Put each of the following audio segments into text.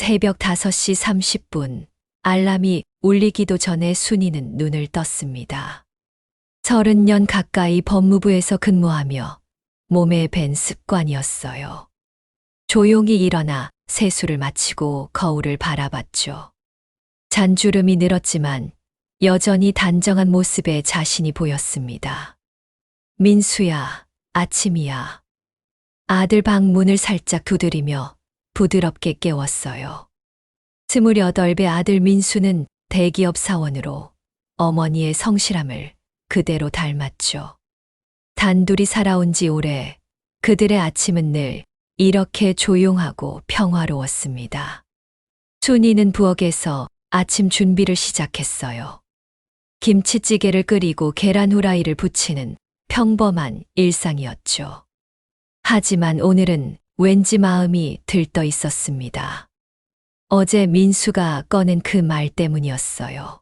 새벽 5시 30분, 알람이 울리기도 전에 순이는 눈을 떴습니다. 30년 가까이 법무부에서 근무하며 몸에 밴 습관이었어요. 조용히 일어나 세수를 마치고 거울을 바라봤죠. 잔주름이 늘었지만 여전히 단정한 모습에 자신이 보였습니다. 민수야, 아침이야. 아들 방 문을 살짝 두드리며 부드럽게 깨웠어요. 28배 아들 민수는 대기업 사원으로 어머니의 성실함을 그대로 닮았죠. 단둘이 살아온 지 오래 그들의 아침은 늘 이렇게 조용하고 평화로웠습니다. 순이는 부엌에서 아침 준비를 시작했어요. 김치찌개를 끓이고 계란 후라이를 부치는 평범한 일상이었죠. 하지만 오늘은 왠지 마음이 들떠 있었습니다. 어제 민수가 꺼낸 그 말 때문이었어요.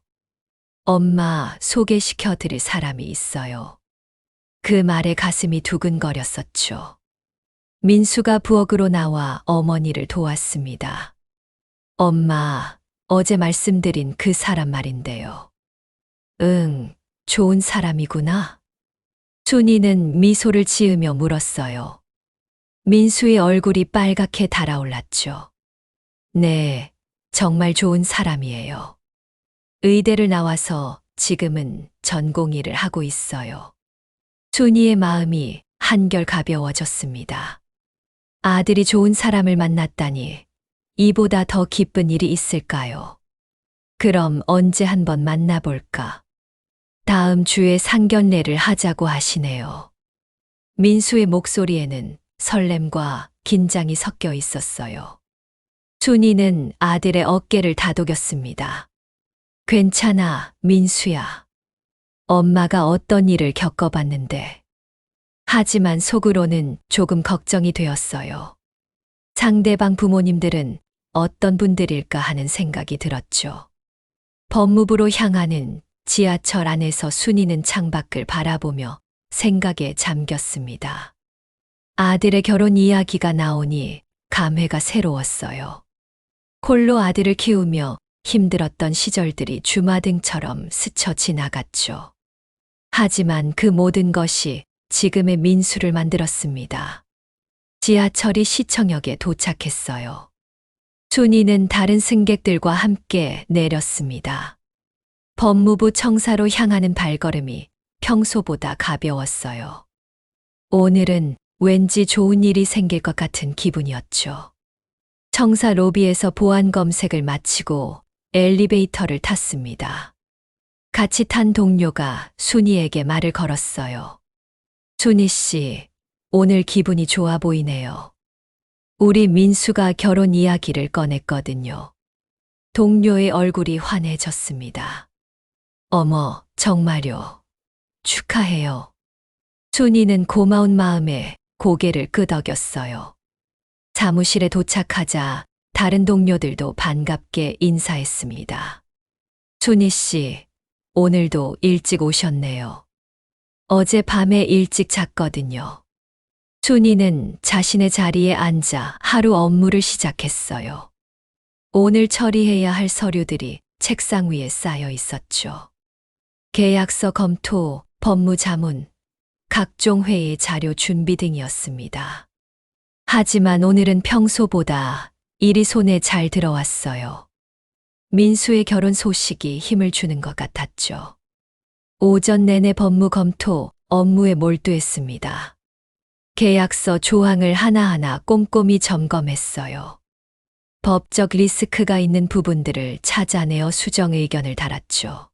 엄마 소개시켜 드릴 사람이 있어요. 그 말에 가슴이 두근거렸었죠. 민수가 부엌으로 나와 어머니를 도왔습니다. 엄마, 어제 말씀드린 그 사람 말인데요. 응, 좋은 사람이구나. 순이는 미소를 지으며 물었어요. 민수의 얼굴이 빨갛게 달아올랐죠. 네, 정말 좋은 사람이에요. 의대를 나와서 지금은 전공의를 하고 있어요. 순이의 마음이 한결 가벼워졌습니다. 아들이 좋은 사람을 만났다니 이보다 더 기쁜 일이 있을까요? 그럼 언제 한번 만나볼까? 다음 주에 상견례를 하자고 하시네요. 민수의 목소리에는 설렘과 긴장이 섞여 있었어요. 순이는 아들의 어깨를 다독였습니다. 괜찮아, 민수야. 엄마가 어떤 일을 겪어봤는데. 하지만 속으로는 조금 걱정이 되었어요. 상대방 부모님들은 어떤 분들일까 하는 생각이 들었죠. 법무부로 향하는 지하철 안에서 순이는 창밖을 바라보며 생각에 잠겼습니다. 아들의 결혼 이야기가 나오니 감회가 새로웠어요. 홀로 아들을 키우며 힘들었던 시절들이 주마등처럼 스쳐 지나갔죠. 하지만 그 모든 것이 지금의 민수를 만들었습니다. 지하철이 시청역에 도착했어요. 순이는 다른 승객들과 함께 내렸습니다. 법무부 청사로 향하는 발걸음이 평소보다 가벼웠어요. 오늘은 왠지 좋은 일이 생길 것 같은 기분이었죠. 청사 로비에서 보안 검색을 마치고 엘리베이터를 탔습니다. 같이 탄 동료가 순이에게 말을 걸었어요. 순이 씨, 오늘 기분이 좋아 보이네요. 우리 민수가 결혼 이야기를 꺼냈거든요. 동료의 얼굴이 환해졌습니다. 어머, 정말요. 축하해요. 순이는 고마운 마음에 고개를 끄덕였어요. 사무실에 도착하자 다른 동료들도 반갑게 인사했습니다. 순이 씨, 오늘도 일찍 오셨네요. 어젯밤에 일찍 잤거든요. 순이는 자신의 자리에 앉아 하루 업무를 시작했어요. 오늘 처리해야 할 서류들이 책상 위에 쌓여 있었죠. 계약서 검토, 법무자문, 각종 회의 자료 준비 등이었습니다. 하지만 오늘은 평소보다 일이 손에 잘 들어왔어요. 민수의 결혼 소식이 힘을 주는 것 같았죠. 오전 내내 법무 검토, 업무에 몰두했습니다. 계약서 조항을 하나하나 꼼꼼히 점검했어요. 법적 리스크가 있는 부분들을 찾아내어 수정 의견을 달았죠.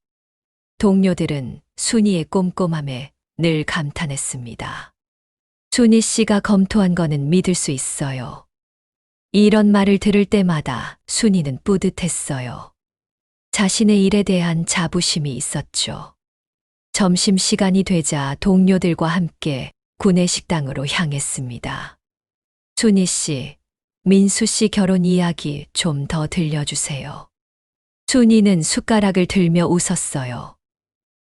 동료들은 순이의 꼼꼼함에 늘 감탄했습니다. 순이 씨가 검토한 거는 믿을 수 있어요. 이런 말을 들을 때마다 순이는 뿌듯했어요. 자신의 일에 대한 자부심이 있었죠. 점심시간이 되자 동료들과 함께 구내식당으로 향했습니다. 순이 씨, 민수 씨 결혼 이야기 좀 더 들려주세요. 순이는 숟가락을 들며 웃었어요.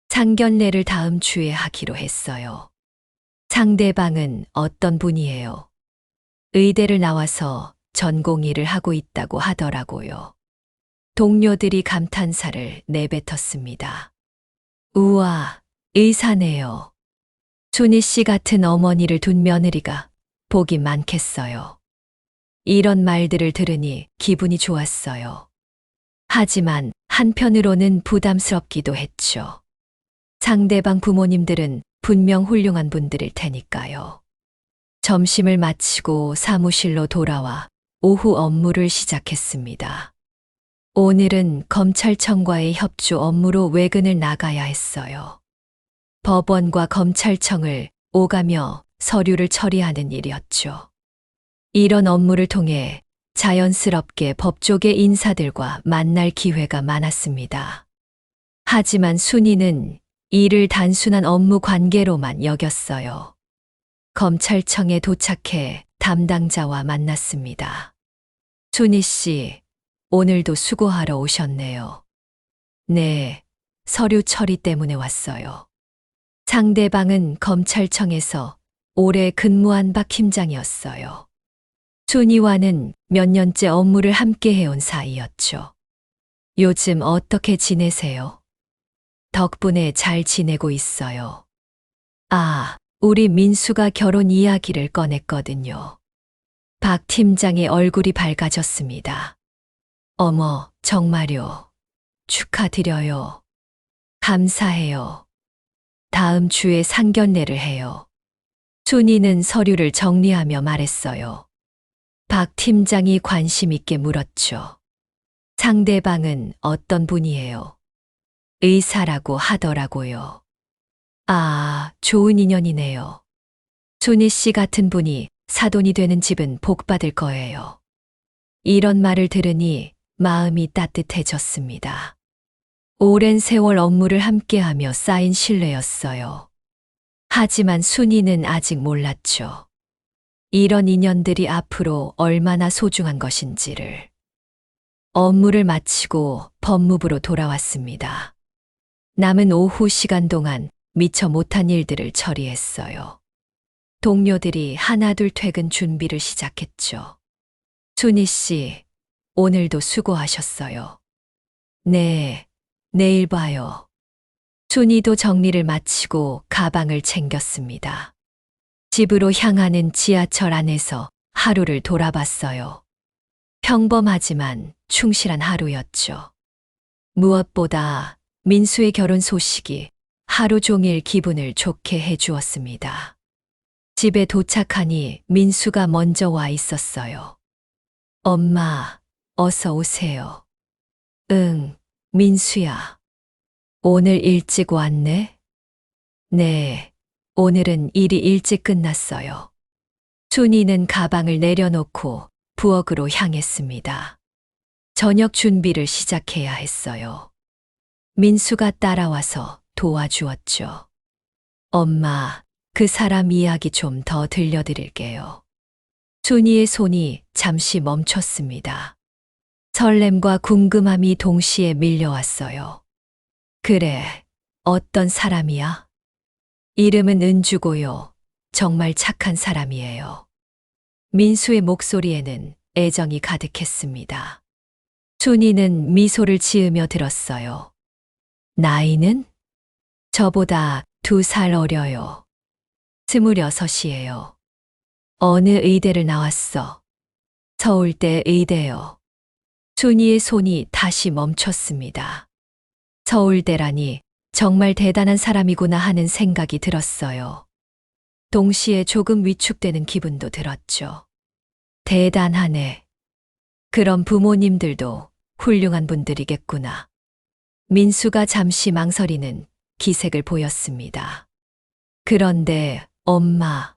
상견례를 다음 주에 하기로 했어요. 상대방은 어떤 분이에요? 의대를 나와서 전공의를 하고 있다고 하더라고요. 동료들이 감탄사를 내뱉었습니다. 우와, 의사네요. 순희 씨 같은 어머니를 둔 며느리가 복이 많겠어요. 이런 말들을 들으니 기분이 좋았어요. 하지만 한편으로는 부담스럽기도 했죠. 상대방 부모님들은 분명 훌륭한 분들일 테니까요. 점심을 마치고 사무실로 돌아와 오후 업무를 시작했습니다. 오늘은 검찰청과의 협조 업무로 외근을 나가야 했어요. 법원과 검찰청을 오가며 서류를 처리하는 일이었죠. 이런 업무를 통해 자연스럽게 법조계 인사들과 만날 기회가 많았습니다. 하지만 순이는 이를 단순한 업무 관계로만 여겼어요. 검찰청에 도착해 담당자와 만났습니다. 순이 씨, 오늘도 수고하러 오셨네요. 네, 서류 처리 때문에 왔어요. 상대방은 검찰청에서 오래 근무한 박 팀장이었어요. 순이와는 몇 년째 업무를 함께 해온 사이였죠. 요즘 어떻게 지내세요? 덕분에 잘 지내고 있어요. 아, 우리 민수가 결혼 이야기를 꺼냈거든요. 박 팀장의 얼굴이 밝아졌습니다. 어머, 정말요. 축하드려요. 감사해요. 다음 주에 상견례를 해요. 순이는 서류를 정리하며 말했어요. 박 팀장이 관심 있게 물었죠. 상대방은 어떤 분이에요? 의사라고 하더라고요. 아, 좋은 인연이네요. 순이 씨 같은 분이 사돈이 되는 집은 복 받을 거예요. 이런 말을 들으니 마음이 따뜻해졌습니다. 오랜 세월 업무를 함께하며 쌓인 신뢰였어요. 하지만 순이는 아직 몰랐죠. 이런 인연들이 앞으로 얼마나 소중한 것인지를. 업무를 마치고 법무부로 돌아왔습니다. 남은 오후 시간 동안 미처 못한 일들을 처리했어요. 동료들이 하나둘 퇴근 준비를 시작했죠. 순이 씨, 오늘도 수고하셨어요. 네, 내일 봐요. 순이도 정리를 마치고 가방을 챙겼습니다. 집으로 향하는 지하철 안에서 하루를 돌아봤어요. 평범하지만 충실한 하루였죠. 무엇보다 민수의 결혼 소식이 하루 종일 기분을 좋게 해주었습니다. 집에 도착하니 민수가 먼저 와 있었어요. 엄마, 어서 오세요. 응, 민수야. 오늘 일찍 왔네? 네, 오늘은 일이 일찍 끝났어요. 순이는 가방을 내려놓고 부엌으로 향했습니다. 저녁 준비를 시작해야 했어요. 민수가 따라와서 도와주었죠. 엄마, 그 사람 이야기 좀 더 들려드릴게요. 순이의 손이 잠시 멈췄습니다. 설렘과 궁금함이 동시에 밀려왔어요. 그래, 어떤 사람이야? 이름은 은주고요. 정말 착한 사람이에요. 민수의 목소리에는 애정이 가득했습니다. 순이는 미소를 지으며 들었어요. 나이는? 저보다 2살 어려요. 26이에요. 어느 의대를 나왔어? 서울대 의대요. 순이의 손이 다시 멈췄습니다. 서울대라니 정말 대단한 사람이구나 하는 생각이 들었어요. 동시에 조금 위축되는 기분도 들었죠. 대단하네. 그럼 부모님들도 훌륭한 분들이겠구나. 민수가 잠시 망설이는 기색을 보였습니다. 그런데 엄마,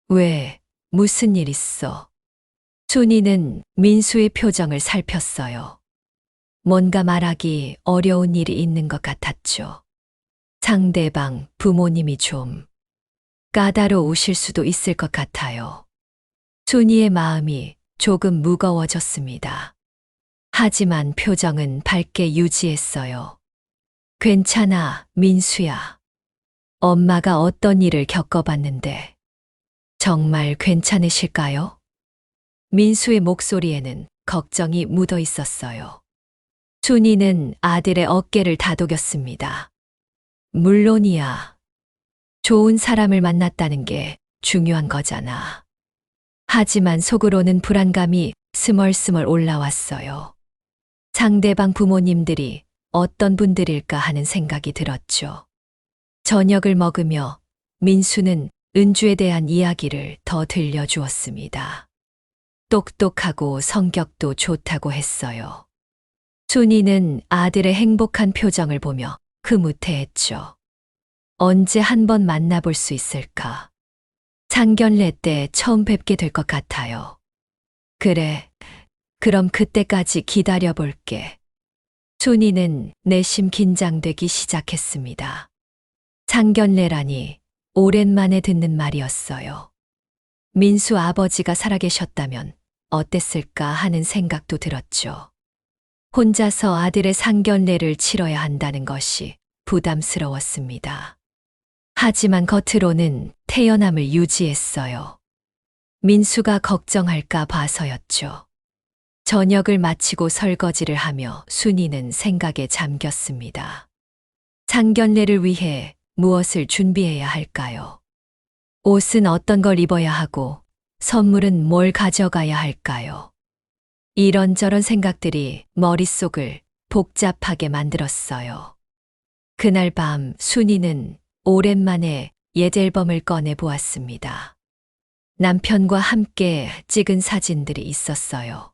왜, 무슨 일 있어? 순이는 민수의 표정을 살폈어요. 뭔가 말하기 어려운 일이 있는 것 같았죠. 상대방 부모님이 좀 까다로우실 수도 있을 것 같아요. 순이의 마음이 조금 무거워졌습니다. 하지만 표정은 밝게 유지했어요. 괜찮아, 민수야. 엄마가 어떤 일을 겪어봤는데 정말 괜찮으실까요? 민수의 목소리에는 걱정이 묻어 있었어요. 순이는 아들의 어깨를 다독였습니다. 물론이야. 좋은 사람을 만났다는 게 중요한 거잖아. 하지만 속으로는 불안감이 스멀스멀 올라왔어요. 상대방 부모님들이 어떤 분들일까 하는 생각이 들었죠. 저녁을 먹으며 민수는 은주에 대한 이야기를 더 들려주었습니다. 똑똑하고 성격도 좋다고 했어요. 순이는 아들의 행복한 표정을 보며 흐뭇해했죠. 언제 한번 만나볼 수 있을까? 상견례 때 처음 뵙게 될 것 같아요. 그래, 그럼 그때까지 기다려볼게. 순이는 내심 긴장되기 시작했습니다. 상견례라니 오랜만에 듣는 말이었어요. 민수 아버지가 살아계셨다면 어땠을까 하는 생각도 들었죠. 혼자서 아들의 상견례를 치러야 한다는 것이 부담스러웠습니다. 하지만 겉으로는 태연함을 유지했어요. 민수가 걱정할까 봐서였죠. 저녁을 마치고 설거지를 하며 순이는 생각에 잠겼습니다. 상견례를 위해 무엇을 준비해야 할까요? 옷은 어떤 걸 입어야 하고 선물은 뭘 가져가야 할까요? 이런저런 생각들이 머릿속을 복잡하게 만들었어요. 그날 밤 순이는 오랜만에 옛 앨범을 꺼내 보았습니다. 남편과 함께 찍은 사진들이 있었어요.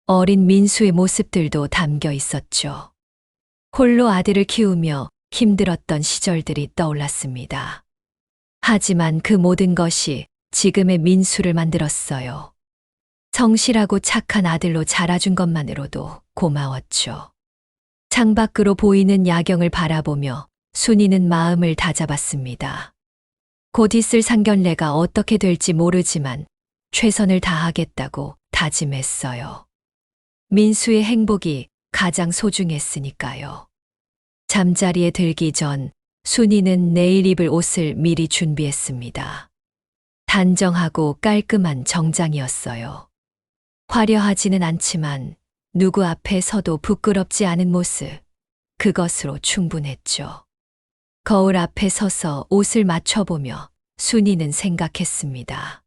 어린 민수의 모습들도 담겨 있었죠. 홀로 아들을 키우며 힘들었던 시절들이 떠올랐습니다. 하지만 그 모든 것이 지금의 민수를 만들었어요. 성실하고 착한 아들로 자라준 것만으로도 고마웠죠. 창밖으로 보이는 야경을 바라보며 순이는 마음을 다잡았습니다. 곧 있을 상견례가 어떻게 될지 모르지만 최선을 다하겠다고 다짐했어요. 민수의 행복이 가장 소중했으니까요. 잠자리에 들기 전 순이는 내일 입을 옷을 미리 준비했습니다. 단정하고 깔끔한 정장이었어요. 화려하지는 않지만 누구 앞에 서도 부끄럽지 않은 모습, 그것으로 충분했죠. 거울 앞에 서서 옷을 맞춰보며 순이는 생각했습니다.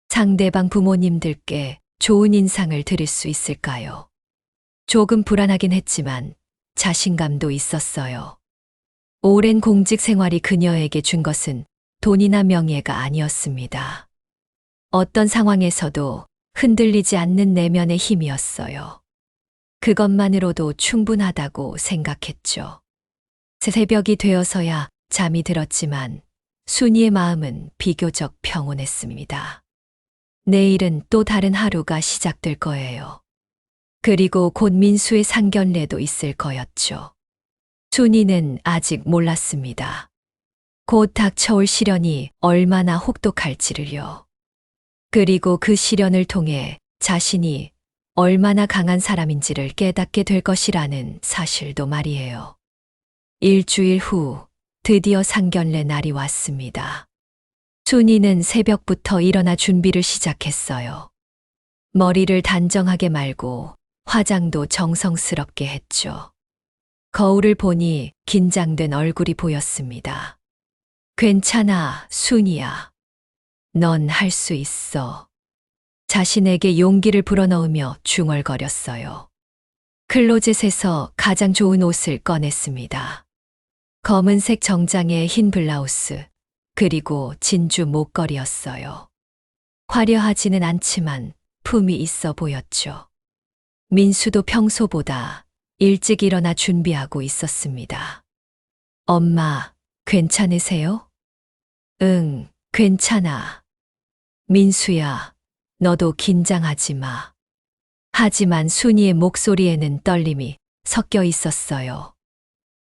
상대방 부모님들께 좋은 인상을 드릴 수 있을까요? 조금 불안하긴 했지만 자신감도 있었어요. 오랜 공직 생활이 그녀에게 준 것은 돈이나 명예가 아니었습니다. 어떤 상황에서도 흔들리지 않는 내면의 힘이었어요. 그것만으로도 충분하다고 생각했죠. 새벽이 되어서야 잠이 들었지만 순이의 마음은 비교적 평온했습니다. 내일은 또 다른 하루가 시작될 거예요. 그리고 곧 민수의 상견례도 있을 거였죠. 순이는 아직 몰랐습니다. 곧 닥쳐올 시련이 얼마나 혹독할지를요. 그리고 그 시련을 통해 자신이 얼마나 강한 사람인지를 깨닫게 될 것이라는 사실도 말이에요. 일주일 후 드디어 상견례 날이 왔습니다. 순이는 새벽부터 일어나 준비를 시작했어요. 머리를 단정하게 말고 화장도 정성스럽게 했죠. 거울을 보니 긴장된 얼굴이 보였습니다. 괜찮아, 순이야. 넌 할 수 있어. 자신에게 용기를 불어넣으며 중얼거렸어요. 클로젯에서 가장 좋은 옷을 꺼냈습니다. 검은색 정장에 흰 블라우스, 그리고 진주 목걸이였어요. 화려하지는 않지만 품이 있어 보였죠. 민수도 평소보다 일찍 일어나 준비하고 있었습니다. 엄마, 괜찮으세요? 응, 괜찮아. 민수야, 너도 긴장하지 마. 하지만 순이의 목소리에는 떨림이 섞여 있었어요.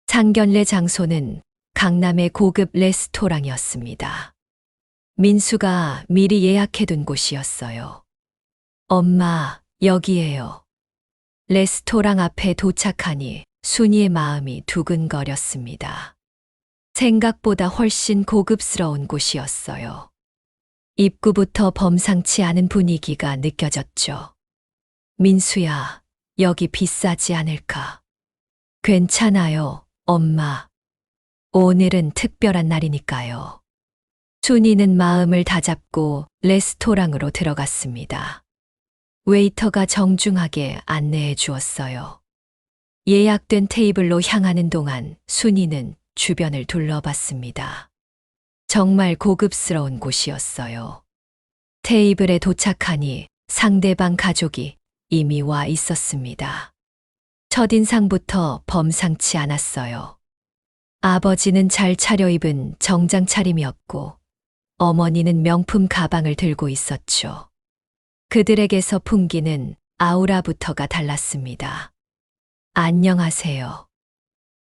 상견례 장소는 강남의 고급 레스토랑이었습니다. 민수가 미리 예약해둔 곳이었어요. 엄마, 여기에요. 레스토랑 앞에 도착하니 순이의 마음이 두근거렸습니다. 생각보다 훨씬 고급스러운 곳이었어요. 입구부터 범상치 않은 분위기가 느껴졌죠. 민수야, 여기 비싸지 않을까? 괜찮아요, 엄마. 오늘은 특별한 날이니까요. 순이는 마음을 다잡고 레스토랑으로 들어갔습니다. 웨이터가 정중하게 안내해 주었어요. 예약된 테이블로 향하는 동안 순이는 주변을 둘러봤습니다. 정말 고급스러운 곳이었어요. 테이블에 도착하니 상대방 가족이 이미 와 있었습니다. 첫인상부터 범상치 않았어요. 아버지는 잘 차려입은 정장 차림이었고 어머니는 명품 가방을 들고 있었죠. 그들에게서 풍기는 아우라부터가 달랐습니다. 안녕하세요.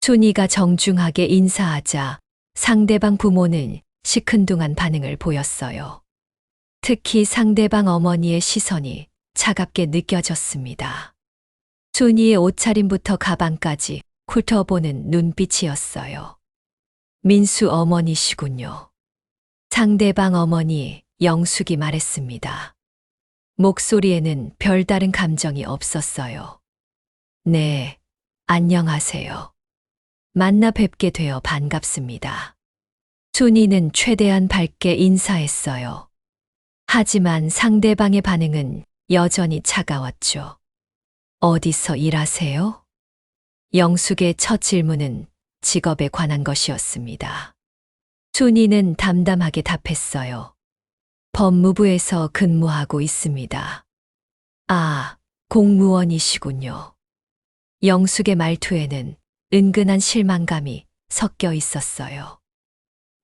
순이가 정중하게 인사하자 상대방 부모는 시큰둥한 반응을 보였어요. 특히 상대방 어머니의 시선이 차갑게 느껴졌습니다. 순이의 옷차림부터 가방까지 훑어보는 눈빛이었어요. 민수 어머니시군요. 상대방 어머니 영숙이 말했습니다. 목소리에는 별다른 감정이 없었어요. 네, 안녕하세요. 만나 뵙게 되어 반갑습니다. 순이는 최대한 밝게 인사했어요. 하지만 상대방의 반응은 여전히 차가웠죠. 어디서 일하세요? 영숙의 첫 질문은 직업에 관한 것이었습니다. 순이는 담담하게 답했어요. 법무부에서 근무하고 있습니다. 아, 공무원이시군요. 영숙의 말투에는 은근한 실망감이 섞여 있었어요.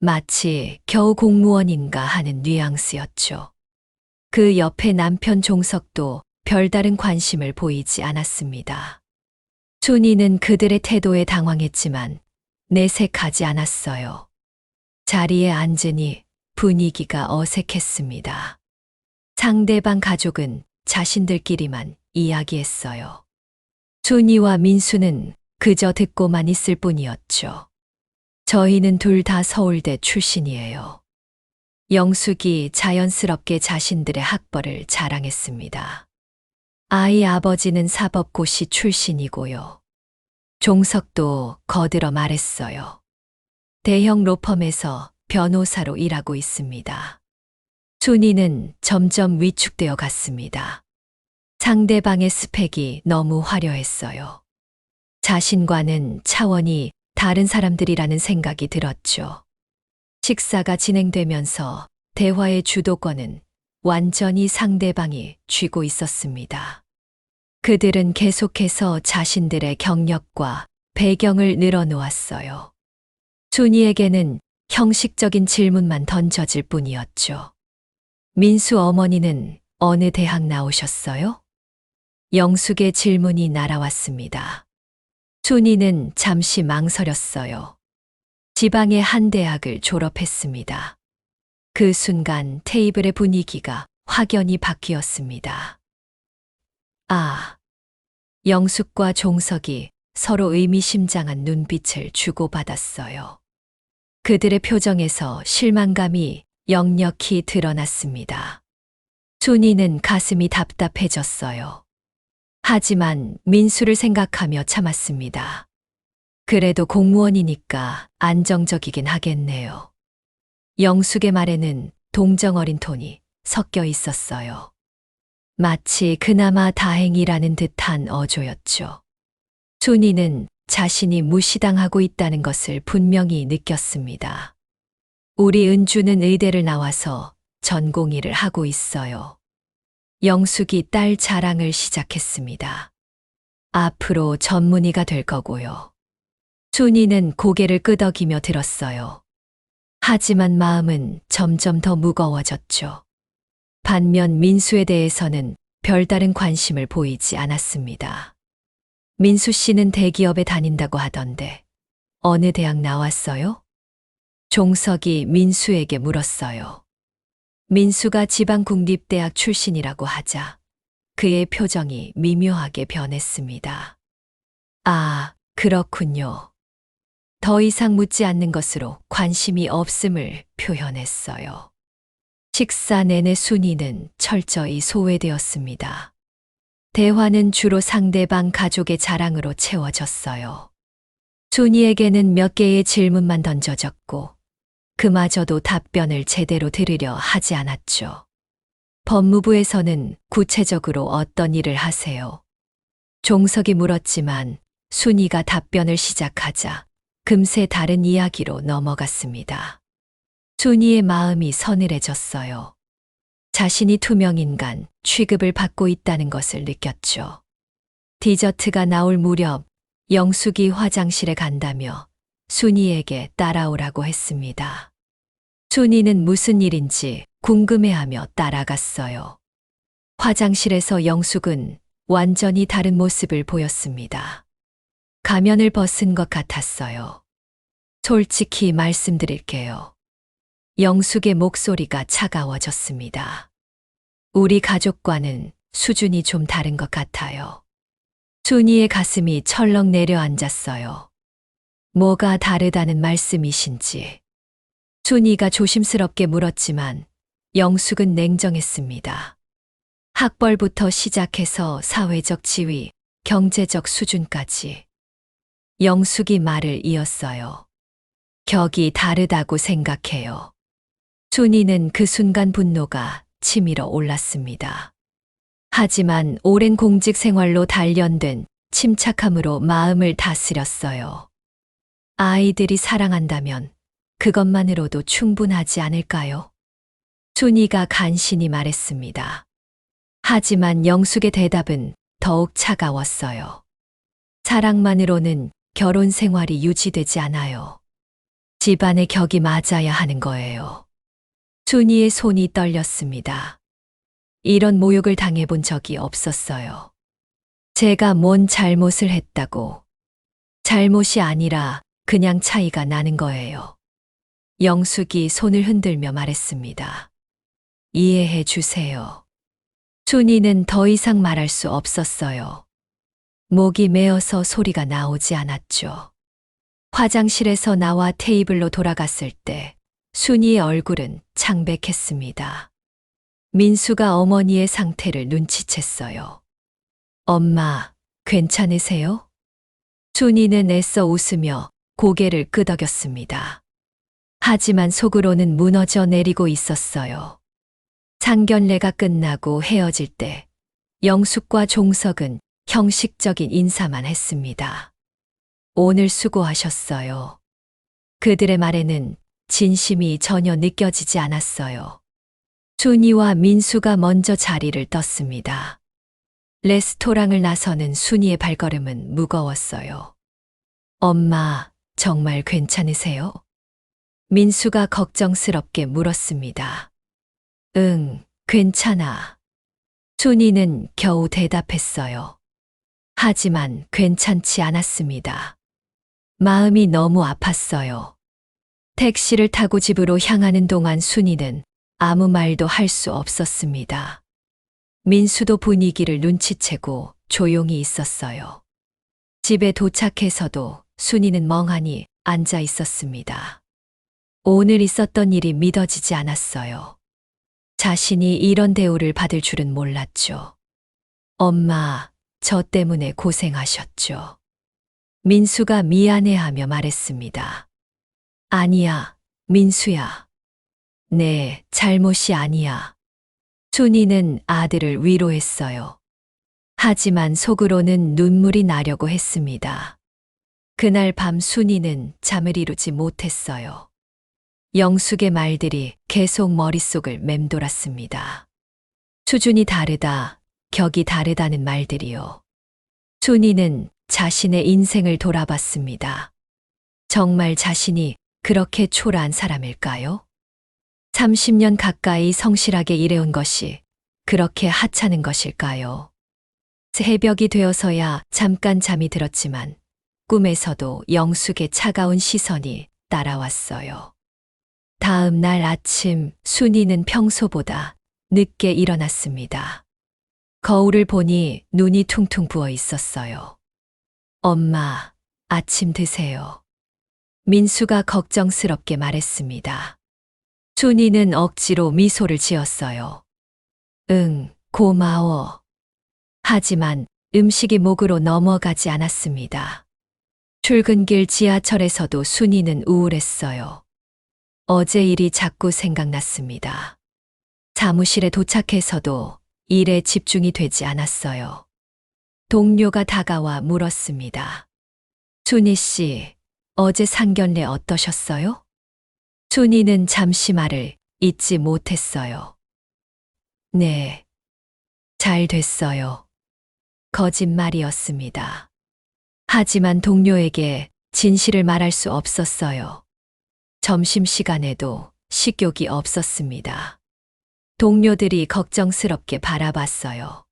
마치 겨우 공무원인가 하는 뉘앙스였죠. 그 옆에 남편 종석도 별다른 관심을 보이지 않았습니다. 순이는 그들의 태도에 당황했지만 내색하지 않았어요. 자리에 앉으니 분위기가 어색했습니다. 상대방 가족은 자신들끼리만 이야기했어요. 순이와 민수는 그저 듣고만 있을 뿐이었죠. 저희는 둘 다 서울대 출신이에요. 영숙이 자연스럽게 자신들의 학벌을 자랑했습니다. 아이 아버지는 사법고시 출신이고요. 종석도 거들어 말했어요. 대형 로펌에서 변호사로 일하고 있습니다. 순이는 점점 위축되어 갔습니다. 상대방의 스펙이 너무 화려했어요. 자신과는 차원이 다른 사람들이라는 생각이 들었죠. 식사가 진행되면서 대화의 주도권은 완전히 상대방이 쥐고 있었습니다. 그들은 계속해서 자신들의 경력과 배경을 늘어놓았어요. 순이에게는 형식적인 질문만 던져질 뿐이었죠. 민수 어머니는 어느 대학 나오셨어요? 영숙의 질문이 날아왔습니다. 순이는 잠시 망설였어요. 지방의 한 대학을 졸업했습니다. 그 순간 테이블의 분위기가 확연히 바뀌었습니다. 아, 영숙과 종석이 서로 의미심장한 눈빛을 주고받았어요. 그들의 표정에서 실망감이 역력히 드러났습니다. 순이는 가슴이 답답해졌어요. 하지만 민수를 생각하며 참았습니다. 그래도 공무원이니까 안정적이긴 하겠네요. 영숙의 말에는 동정 어린 톤이 섞여 있었어요. 마치 그나마 다행이라는 듯한 어조였죠. 순이는 자신이 무시당하고 있다는 것을 분명히 느꼈습니다. 우리 은주는 의대를 나와서 전공의를 하고 있어요. 영숙이 딸 자랑을 시작했습니다. 앞으로 전문의가 될 거고요. 순이는 고개를 끄덕이며 들었어요. 하지만 마음은 점점 더 무거워졌죠. 반면 민수에 대해서는 별다른 관심을 보이지 않았습니다. 민수 씨는 대기업에 다닌다고 하던데 어느 대학 나왔어요? 종석이 민수에게 물었어요. 민수가 지방국립대학 출신이라고 하자 그의 표정이 미묘하게 변했습니다. 아, 그렇군요. 더 이상 묻지 않는 것으로 관심이 없음을 표현했어요. 식사 내내 순이는 철저히 소외되었습니다. 대화는 주로 상대방 가족의 자랑으로 채워졌어요. 순이에게는 몇 개의 질문만 던져졌고 그마저도 답변을 제대로 들으려 하지 않았죠. 법무부에서는 구체적으로 어떤 일을 하세요? 종석이 물었지만 순이가 답변을 시작하자 금세 다른 이야기로 넘어갔습니다. 순이의 마음이 서늘해졌어요. 자신이 투명인간 취급을 받고 있다는 것을 느꼈죠. 디저트가 나올 무렵 영숙이 화장실에 간다며 순이에게 따라오라고 했습니다. 순이는 무슨 일인지 궁금해하며 따라갔어요. 화장실에서 영숙은 완전히 다른 모습을 보였습니다. 가면을 벗은 것 같았어요. 솔직히 말씀드릴게요. 영숙의 목소리가 차가워졌습니다. 우리 가족과는 수준이 좀 다른 것 같아요. 순이의 가슴이 철렁 내려앉았어요. 뭐가 다르다는 말씀이신지. 순이가 조심스럽게 물었지만 영숙은 냉정했습니다. 학벌부터 시작해서 사회적 지위, 경제적 수준까지. 영숙이 말을 이었어요. 격이 다르다고 생각해요. 순이는 그 순간 분노가 치밀어 올랐습니다. 하지만 오랜 공직 생활로 단련된 침착함으로 마음을 다스렸어요. 아이들이 사랑한다면 그것만으로도 충분하지 않을까요? 순이가 간신히 말했습니다. 하지만 영숙의 대답은 더욱 차가웠어요. 사랑만으로는 결혼 생활이 유지되지 않아요. 집안의 격이 맞아야 하는 거예요. 순이의 손이 떨렸습니다. 이런 모욕을 당해본 적이 없었어요. 제가 뭔 잘못을 했다고. 잘못이 아니라 그냥 차이가 나는 거예요. 영숙이 손을 흔들며 말했습니다. 이해해 주세요. 순이는 더 이상 말할 수 없었어요. 목이 메어서 소리가 나오지 않았죠. 화장실에서 나와 테이블로 돌아갔을 때 순이의 얼굴은 창백했습니다. 민수가 어머니의 상태를 눈치챘어요. 엄마, 괜찮으세요? 순이는 애써 웃으며 고개를 끄덕였습니다. 하지만 속으로는 무너져 내리고 있었어요. 상견례가 끝나고 헤어질 때 영숙과 종석은 형식적인 인사만 했습니다. 오늘 수고하셨어요. 그들의 말에는 진심이 전혀 느껴지지 않았어요. 순이와 민수가 먼저 자리를 떴습니다. 레스토랑을 나서는 순이의 발걸음은 무거웠어요. 엄마, 정말 괜찮으세요? 민수가 걱정스럽게 물었습니다. 응, 괜찮아. 순이는 겨우 대답했어요. 하지만 괜찮지 않았습니다. 마음이 너무 아팠어요. 택시를 타고 집으로 향하는 동안 순이는 아무 말도 할 수 없었습니다. 민수도 분위기를 눈치채고 조용히 있었어요. 집에 도착해서도 순이는 멍하니 앉아 있었습니다. 오늘 있었던 일이 믿어지지 않았어요. 자신이 이런 대우를 받을 줄은 몰랐죠. 엄마, 저 때문에 고생하셨죠. 민수가 미안해하며 말했습니다. 아니야, 민수야. 네, 잘못이 아니야. 순이는 아들을 위로했어요. 하지만 속으로는 눈물이 나려고 했습니다. 그날 밤 순이는 잠을 이루지 못했어요. 영숙의 말들이 계속 머릿속을 맴돌았습니다. 수준이 다르다, 격이 다르다는 말들이요. 순이는 자신의 인생을 돌아봤습니다. 정말 자신이 그렇게 초라한 사람일까요? 30년 가까이 성실하게 일해온 것이 그렇게 하찮은 것일까요? 새벽이 되어서야 잠깐 잠이 들었지만 꿈에서도 영숙의 차가운 시선이 따라왔어요. 다음 날 아침 순이는 평소보다 늦게 일어났습니다. 거울을 보니 눈이 퉁퉁 부어 있었어요. 엄마, 아침 드세요. 민수가 걱정스럽게 말했습니다. 순이는 억지로 미소를 지었어요. 응, 고마워. 하지만 음식이 목으로 넘어가지 않았습니다. 출근길 지하철에서도 순이는 우울했어요. 어제 일이 자꾸 생각났습니다. 사무실에 도착해서도 일에 집중이 되지 않았어요. 동료가 다가와 물었습니다. 순이 씨, 어제 상견례 어떠셨어요? 순이는 잠시 말을 잇지 못했어요. 네, 잘 됐어요. 거짓말이었습니다. 하지만 동료에게 진실을 말할 수 없었어요. 점심시간에도 식욕이 없었습니다. 동료들이 걱정스럽게 바라봤어요.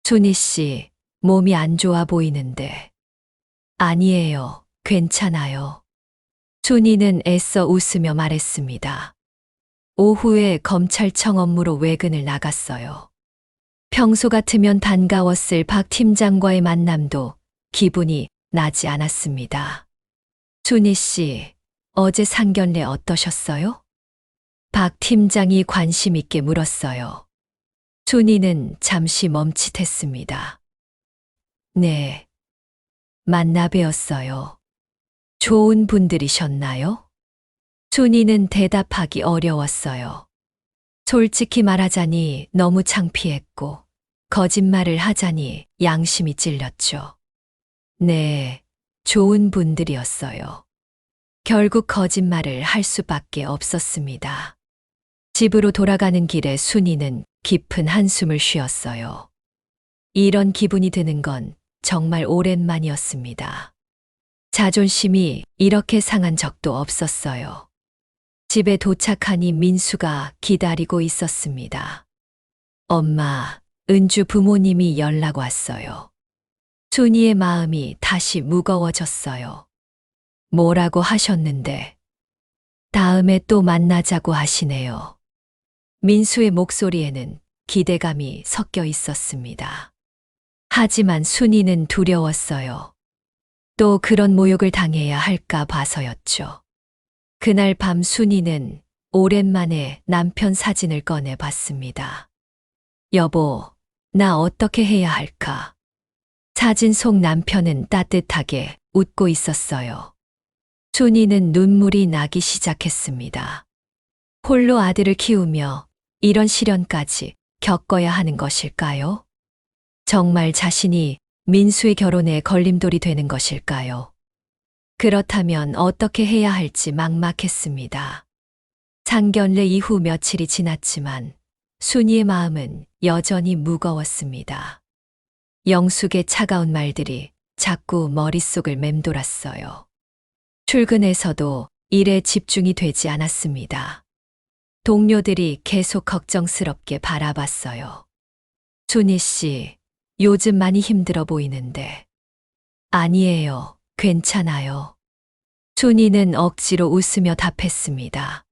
순이 씨, 몸이 안 좋아 보이는데. 아니에요, 괜찮아요. 순이는 애써 웃으며 말했습니다. 오후에 검찰청 업무로 외근을 나갔어요. 평소 같으면 반가웠을 박 팀장과의 만남도 기분이 나지 않았습니다. 순이 씨, 어제 상견례 어떠셨어요? 박 팀장이 관심 있게 물었어요. 순이는 잠시 멈칫했습니다. 네, 만나 뵈었어요. 좋은 분들이셨나요? 순이는 대답하기 어려웠어요. 솔직히 말하자니 너무 창피했고, 거짓말을 하자니 양심이 찔렸죠. 네, 좋은 분들이었어요. 결국 거짓말을 할 수밖에 없었습니다. 집으로 돌아가는 길에 순이는 깊은 한숨을 쉬었어요. 이런 기분이 드는 건 정말 오랜만이었습니다. 자존심이 이렇게 상한 적도 없었어요. 집에 도착하니 민수가 기다리고 있었습니다. 엄마, 은주 부모님이 연락 왔어요. 순이의 마음이 다시 무거워졌어요. 뭐라고 하셨는데? 다음에 또 만나자고 하시네요. 민수의 목소리에는 기대감이 섞여 있었습니다. 하지만 순이는 두려웠어요. 또 그런 모욕을 당해야 할까 봐서였죠. 그날 밤 순이는 오랜만에 남편 사진을 꺼내 봤습니다. 여보, 나 어떻게 해야 할까? 사진 속 남편은 따뜻하게 웃고 있었어요. 순이는 눈물이 나기 시작했습니다. 홀로 아들을 키우며 이런 시련까지 겪어야 하는 것일까요? 정말 자신이 민수의 결혼에 걸림돌이 되는 것일까요? 그렇다면 어떻게 해야 할지 막막했습니다. 상견례 이후 며칠이 지났지만 순이의 마음은 여전히 무거웠습니다. 영숙의 차가운 말들이 자꾸 머릿속을 맴돌았어요. 출근에서도 일에 집중이 되지 않았습니다. 동료들이 계속 걱정스럽게 바라봤어요. 순이 씨, 요즘 많이 힘들어 보이는데. 아니에요, 괜찮아요. 순이는 억지로 웃으며 답했습니다.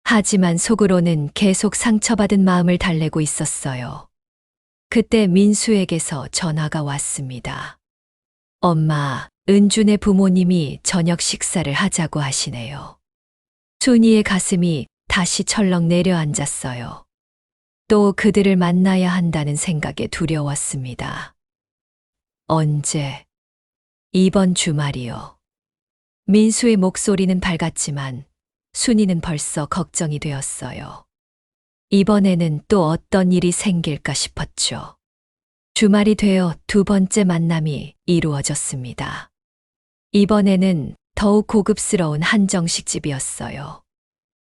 하지만 속으로는 계속 상처받은 마음을 달래고 있었어요. 그때 민수에게서 전화가 왔습니다. 엄마, 은준의 부모님이 저녁 식사를 하자고 하시네요. 순이의 가슴이 다시 철렁 내려앉았어요. 또 그들을 만나야 한다는 생각에 두려웠습니다. 언제? 이번 주말이요. 민수의 목소리는 밝았지만 순이는 벌써 걱정이 되었어요. 이번에는 또 어떤 일이 생길까 싶었죠. 주말이 되어 두 번째 만남이 이루어졌습니다. 이번에는 더욱 고급스러운 한정식집이었어요.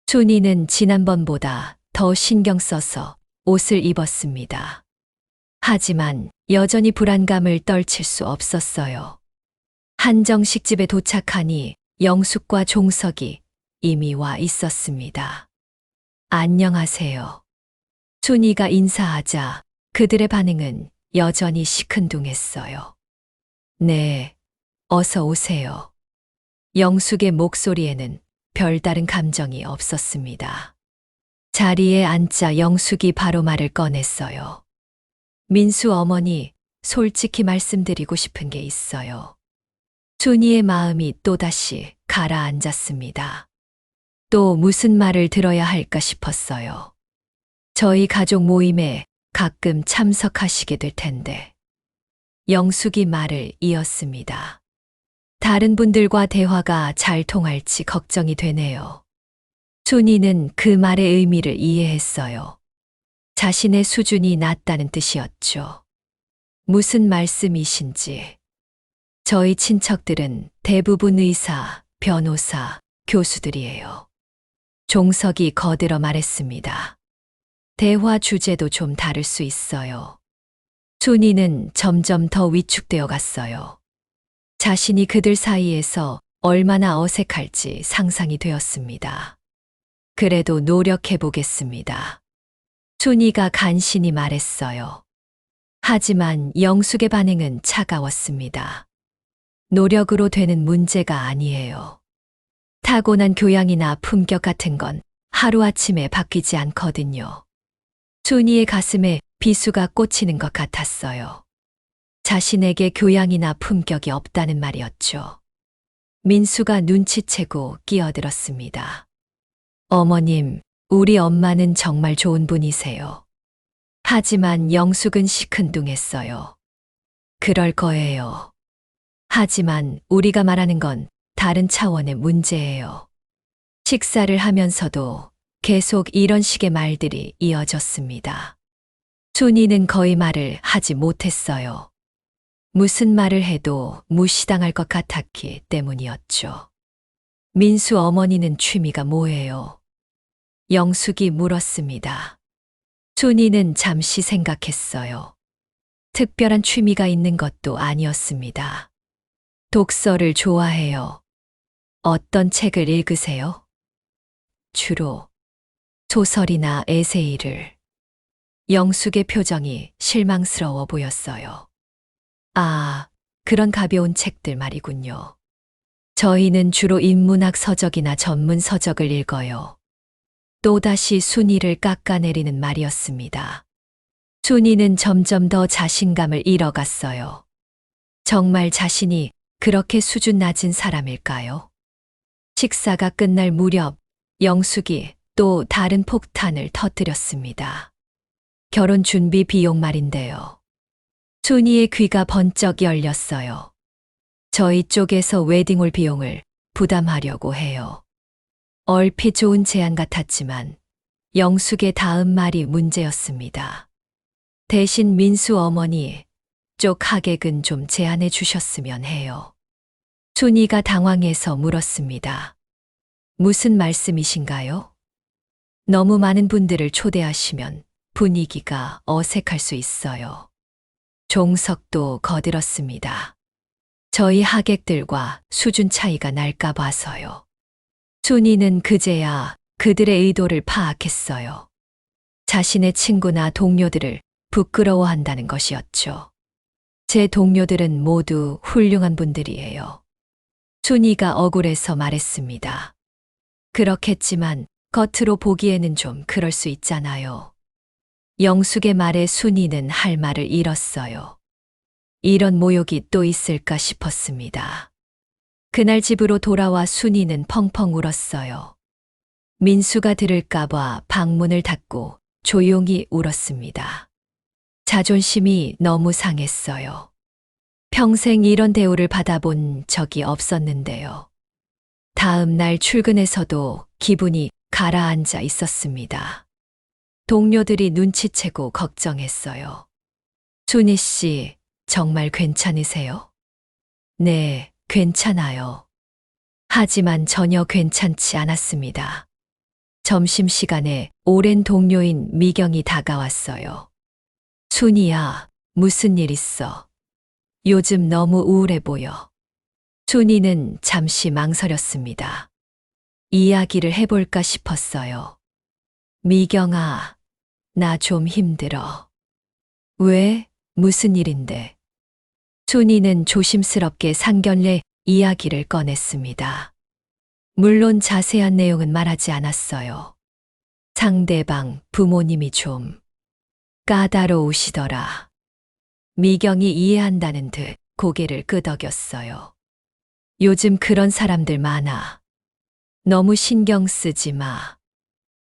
순이는 지난번보다 더 신경 써서 옷을 입었습니다. 하지만 여전히 불안감을 떨칠 수 없었어요. 한정식집에 도착하니 영숙과 종석이 이미 와 있었습니다. 안녕하세요. 순이가 인사하자 그들의 반응은 여전히 시큰둥했어요. 네, 어서 오세요. 영숙의 목소리에는 별다른 감정이 없었습니다. 자리에 앉자 영숙이 바로 말을 꺼냈어요. 민수 어머니, 솔직히 말씀드리고 싶은 게 있어요. 순이의 마음이 또다시 가라앉았습니다. 또 무슨 말을 들어야 할까 싶었어요. 저희 가족 모임에 가끔 참석하시게 될 텐데. 영숙이 말을 이었습니다. 다른 분들과 대화가 잘 통할지 걱정이 되네요. 춘희는 그 말의 의미를 이해했어요. 자신의 수준이 낮다는 뜻이었죠. 무슨 말씀이신지. 저희 친척들은 대부분 의사, 변호사, 교수들이에요. 종석이 거들어 말했습니다. 대화 주제도 좀 다를 수 있어요. 춘희는 점점 더 위축되어 갔어요. 자신이 그들 사이에서 얼마나 어색할지 상상이 되었습니다. 그래도 노력해 보겠습니다. 춘희가 간신히 말했어요. 하지만 영숙의 반응은 차가웠습니다. 노력으로 되는 문제가 아니에요. 타고난 교양이나 품격 같은 건 하루아침에 바뀌지 않거든요. 춘희의 가슴에 비수가 꽂히는 것 같았어요. 자신에게 교양이나 품격이 없다는 말이었죠. 민수가 눈치채고 끼어들었습니다. 어머님, 우리 엄마는 정말 좋은 분이세요. 하지만 영숙은 시큰둥했어요. 그럴 거예요. 하지만 우리가 말하는 건 다른 차원의 문제예요. 식사를 하면서도 계속 이런 식의 말들이 이어졌습니다. 춘희는 거의 말을 하지 못했어요. 무슨 말을 해도 무시당할 것 같았기 때문이었죠. 민수 어머니는 취미가 뭐예요? 영숙이 물었습니다. 춘희는 잠시 생각했어요. 특별한 취미가 있는 것도 아니었습니다. 독서를 좋아해요. 어떤 책을 읽으세요? 주로 소설이나 에세이를. 영숙의 표정이 실망스러워 보였어요. 아, 그런 가벼운 책들 말이군요. 저희는 주로 인문학 서적이나 전문 서적을 읽어요. 또다시 순이를 깎아내리는 말이었습니다. 춘희는 점점 더 자신감을 잃어갔어요. 정말 자신이 그렇게 수준 낮은 사람일까요? 식사가 끝날 무렵 영숙이 또 다른 폭탄을 터뜨렸습니다. 결혼 준비 비용 말인데요. 춘희의 귀가 번쩍 열렸어요. 저희 쪽에서 웨딩홀 비용을 부담하려고 해요. 얼핏 좋은 제안 같았지만 영숙의 다음 말이 문제였습니다. 대신 민수 어머니 쪽 하객은 좀 제안해 주셨으면 해요. 춘희가 당황해서 물었습니다. 무슨 말씀이신가요? 너무 많은 분들을 초대하시면 분위기가 어색할 수 있어요. 종석도 거들었습니다. 저희 하객들과 수준 차이가 날까 봐서요. 춘희는 그제야 그들의 의도를 파악했어요. 자신의 친구나 동료들을 부끄러워한다는 것이었죠. 제 동료들은 모두 훌륭한 분들이에요. 춘희가 억울해서 말했습니다. 그렇겠지만 겉으로 보기에는 좀 그럴 수 있잖아요. 영숙의 말에 순이는 할 말을 잃었어요. 이런 모욕이 또 있을까 싶었습니다. 그날 집으로 돌아와 순이는 펑펑 울었어요. 민수가 들을까봐 방문을 닫고 조용히 울었습니다. 자존심이 너무 상했어요. 평생 이런 대우를 받아본 적이 없었는데요. 다음 날 출근해서도 기분이 가라앉아 있었습니다. 동료들이 눈치채고 걱정했어요. 춘희 씨, 정말 괜찮으세요? 네, 괜찮아요. 하지만 전혀 괜찮지 않았습니다. 점심시간에 오랜 동료인 미경이 다가왔어요. 춘희야, 무슨 일 있어? 요즘 너무 우울해 보여. 춘희는 잠시 망설였습니다. 이야기를 해볼까 싶었어요. 미경아, 나 좀 힘들어. 왜? 무슨 일인데? 춘희는 조심스럽게 상견례 이야기를 꺼냈습니다. 물론 자세한 내용은 말하지 않았어요. 상대방 부모님이 좀 까다로우시더라. 미경이 이해한다는 듯 고개를 끄덕였어요. 요즘 그런 사람들 많아. 너무 신경 쓰지 마.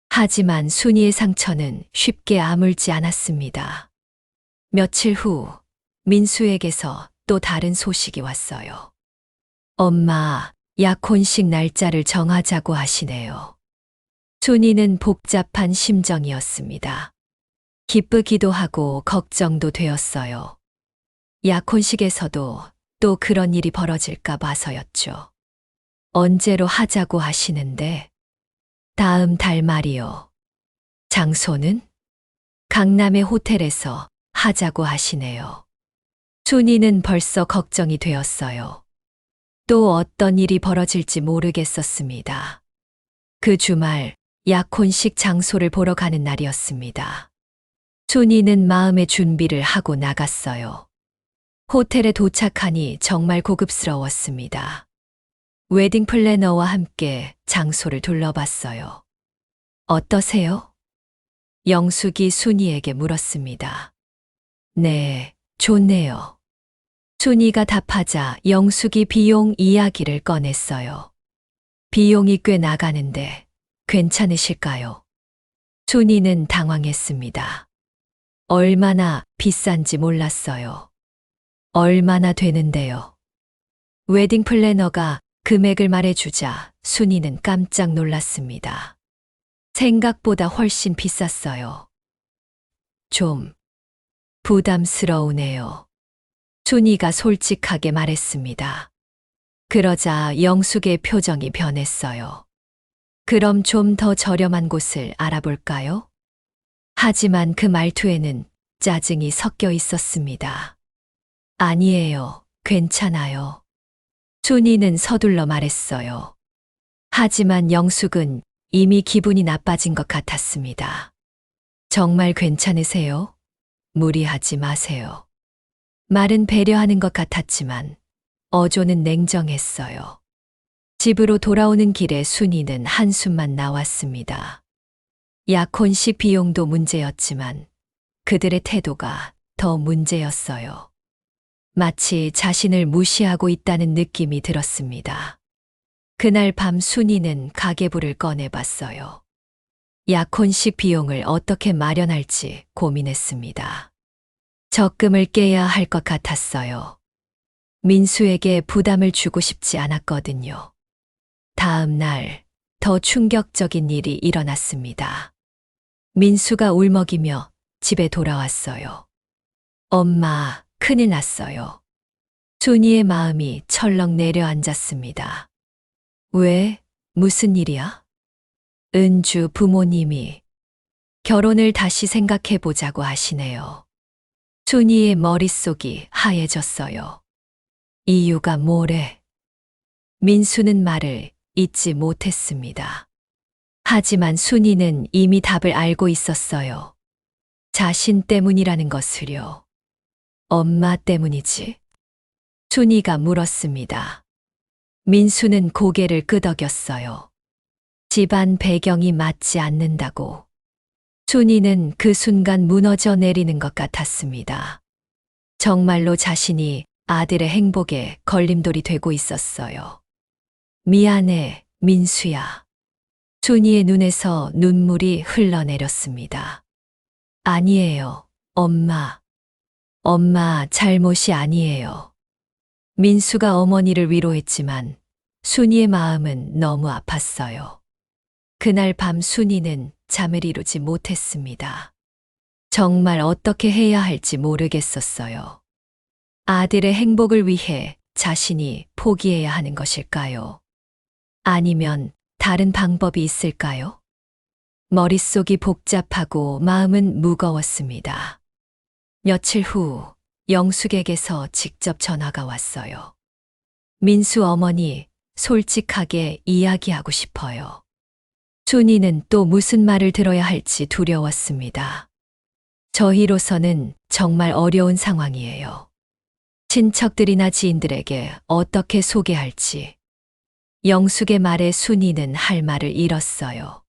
하지만 순이의 상처는 쉽게 아물지 않았습니다. 며칠 후 민수에게서 또 다른 소식이 왔어요. 엄마, 약혼식 날짜를 정하자고 하시네요. 순이는 복잡한 심정이었습니다. 기쁘기도 하고 걱정도 되었어요. 약혼식에서도 또 그런 일이 벌어질까 봐서였죠. 언제로 하자고 하시는데? 다음 달 말이요. 장소는? 강남의 호텔에서 하자고 하시네요. 순이는 벌써 걱정이 되었어요. 또 어떤 일이 벌어질지 모르겠었습니다. 그 주말 약혼식 장소를 보러 가는 날이었습니다. 순이는 마음의 준비를 하고 나갔어요. 호텔에 도착하니 정말 고급스러웠습니다. 웨딩 플래너와 함께 장소를 둘러봤어요. 어떠세요? 영숙이 순이에게 물었습니다. 네, 좋네요. 순이가 답하자 영숙이 비용 이야기를 꺼냈어요. 비용이 꽤 나가는데 괜찮으실까요? 순이는 당황했습니다. 얼마나 비싼지 몰랐어요. 얼마나 되는데요? 웨딩 플래너가 금액을 말해주자 순이는 깜짝 놀랐습니다. 생각보다 훨씬 비쌌어요. 좀 부담스러우네요. 순이가 솔직하게 말했습니다. 그러자 영숙의 표정이 변했어요. 그럼 좀 더 저렴한 곳을 알아볼까요? 하지만 그 말투에는 짜증이 섞여 있었습니다. 아니에요. 괜찮아요. 순이는 서둘러 말했어요. 하지만 영숙은 이미 기분이 나빠진 것 같았습니다. 정말 괜찮으세요? 무리하지 마세요. 말은 배려하는 것 같았지만 어조는 냉정했어요. 집으로 돌아오는 길에 순이는 한숨만 나왔습니다. 약혼식 비용도 문제였지만 그들의 태도가 더 문제였어요. 마치 자신을 무시하고 있다는 느낌이 들었습니다. 그날 밤 순이는 가계부를 꺼내봤어요. 약혼식 비용을 어떻게 마련할지 고민했습니다. 적금을 깨야 할 것 같았어요. 민수에게 부담을 주고 싶지 않았거든요. 다음 날 더 충격적인 일이 일어났습니다. 민수가 울먹이며 집에 돌아왔어요. 엄마, 큰일 났어요. 순이의 마음이 철렁 내려앉았습니다. 왜? 무슨 일이야? 은주 부모님이 결혼을 다시 생각해 보자고 하시네요. 순이의 머릿속이 하얘졌어요. 이유가 뭐래? 민수는 말을 잇지 못했습니다. 하지만 순이는 이미 답을 알고 있었어요. 자신 때문이라는 것을요. 엄마 때문이지? 순이가 물었습니다. 민수는 고개를 끄덕였어요. 집안 배경이 맞지 않는다고. 순이는 그 순간 무너져 내리는 것 같았습니다. 정말로 자신이 아들의 행복에 걸림돌이 되고 있었어요. 미안해, 민수야. 순이의 눈에서 눈물이 흘러내렸습니다. 아니에요, 엄마. 엄마 잘못이 아니에요. 민수가 어머니를 위로했지만 순이의 마음은 너무 아팠어요. 그날 밤 순이는 잠을 이루지 못했습니다. 정말 어떻게 해야 할지 모르겠었어요. 아들의 행복을 위해 자신이 포기해야 하는 것일까요? 아니면 다른 방법이 있을까요? 머릿속이 복잡하고 마음은 무거웠습니다. 며칠 후 영숙에게서 직접 전화가 왔어요. 민수 어머니, 솔직하게 이야기하고 싶어요. 순이는 또 무슨 말을 들어야 할지 두려웠습니다. 저희로서는 정말 어려운 상황이에요. 친척들이나 지인들에게 어떻게 소개할지. 영숙의 말에 순이는 할 말을 잃었어요.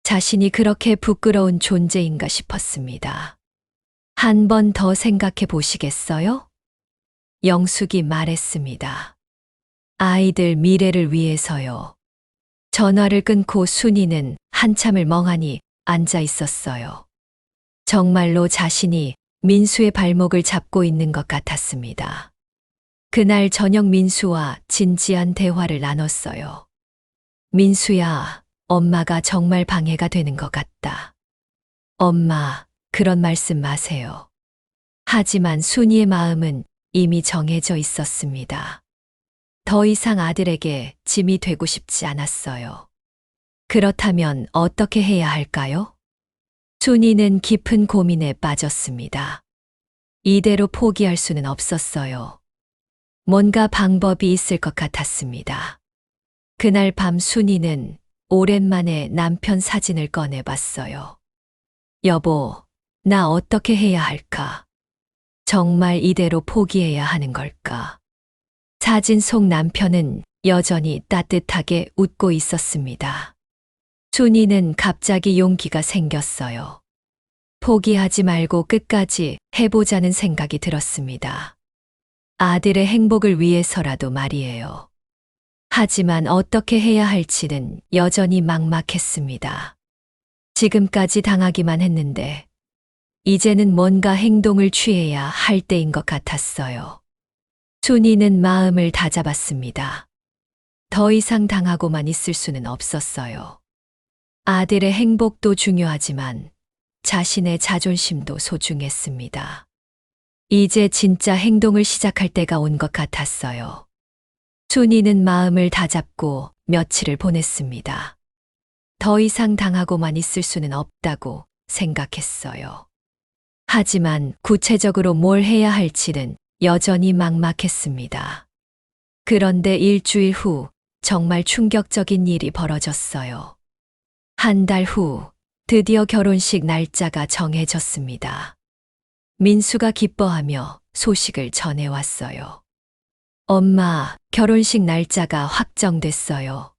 자신이 그렇게 부끄러운 존재인가 싶었습니다. 한 번 더 생각해 보시겠어요? 영숙이 말했습니다. 아이들 미래를 위해서요. 전화를 끊고 순이는 한참을 멍하니 앉아 있었어요. 정말로 자신이 민수의 발목을 잡고 있는 것 같았습니다. 그날 저녁 민수와 진지한 대화를 나눴어요. 민수야, 엄마가 정말 방해가 되는 것 같다. 엄마, 그런 말씀 마세요. 하지만 순이의 마음은 이미 정해져 있었습니다. 더 이상 아들에게 짐이 되고 싶지 않았어요. 그렇다면 어떻게 해야 할까요? 순이는 깊은 고민에 빠졌습니다. 이대로 포기할 수는 없었어요. 뭔가 방법이 있을 것 같았습니다. 그날 밤 순이는 오랜만에 남편 사진을 꺼내봤어요. 여보, 나 어떻게 해야 할까? 정말 이대로 포기해야 하는 걸까? 사진 속 남편은 여전히 따뜻하게 웃고 있었습니다. 순이는 갑자기 용기가 생겼어요. 포기하지 말고 끝까지 해보자는 생각이 들었습니다. 아들의 행복을 위해서라도 말이에요. 하지만 어떻게 해야 할지는 여전히 막막했습니다. 지금까지 당하기만 했는데, 이제는 뭔가 행동을 취해야 할 때인 것 같았어요. 순이는 마음을 다잡았습니다. 더 이상 당하고만 있을 수는 없었어요. 아들의 행복도 중요하지만 자신의 자존심도 소중했습니다. 이제 진짜 행동을 시작할 때가 온 것 같았어요. 순이는 마음을 다잡고 며칠을 보냈습니다. 더 이상 당하고만 있을 수는 없다고 생각했어요. 하지만 구체적으로 뭘 해야 할지는 여전히 막막했습니다. 그런데 일주일 후 정말 충격적인 일이 벌어졌어요. 한 달 후 드디어 결혼식 날짜가 정해졌습니다. 민수가 기뻐하며 소식을 전해왔어요. 엄마, 결혼식 날짜가 확정됐어요.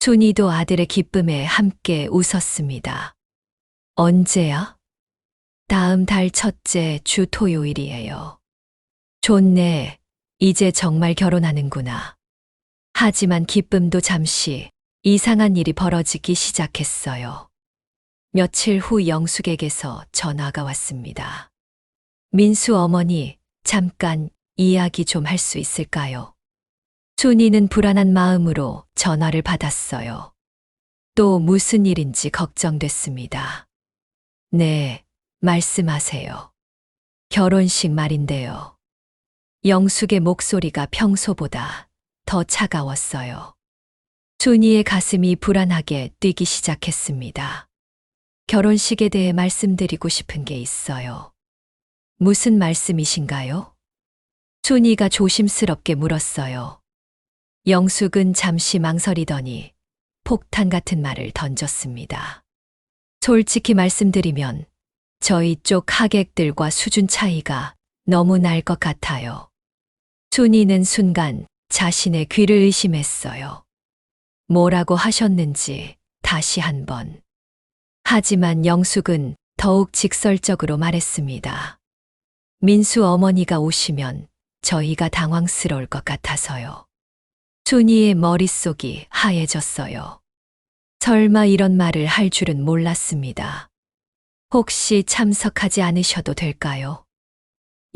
순이도 아들의 기쁨에 함께 웃었습니다. 언제야? 다음 달 첫째 주 토요일이에요. 좋네. 이제 정말 결혼하는구나. 하지만 기쁨도 잠시 이상한 일이 벌어지기 시작했어요. 며칠 후 영숙에게서 전화가 왔습니다. 민수 어머니, 잠깐 이야기 좀 할 수 있을까요? 순이는 불안한 마음으로 전화를 받았어요. 또 무슨 일인지 걱정됐습니다. 네, 말씀하세요. 결혼식 말인데요. 영숙의 목소리가 평소보다 더 차가웠어요. 순이의 가슴이 불안하게 뛰기 시작했습니다. 결혼식에 대해 말씀드리고 싶은 게 있어요. 무슨 말씀이신가요? 순이가 조심스럽게 물었어요. 영숙은 잠시 망설이더니 폭탄 같은 말을 던졌습니다. 솔직히 말씀드리면 저희 쪽 하객들과 수준 차이가 너무 날 것 같아요. 순이는 순간 자신의 귀를 의심했어요. 뭐라고 하셨는지 다시 한번. 하지만 영숙은 더욱 직설적으로 말했습니다. 민수 어머니가 오시면 저희가 당황스러울 것 같아서요. 순이의 머릿속이 하얘졌어요. 설마 이런 말을 할 줄은 몰랐습니다. 혹시 참석하지 않으셔도 될까요?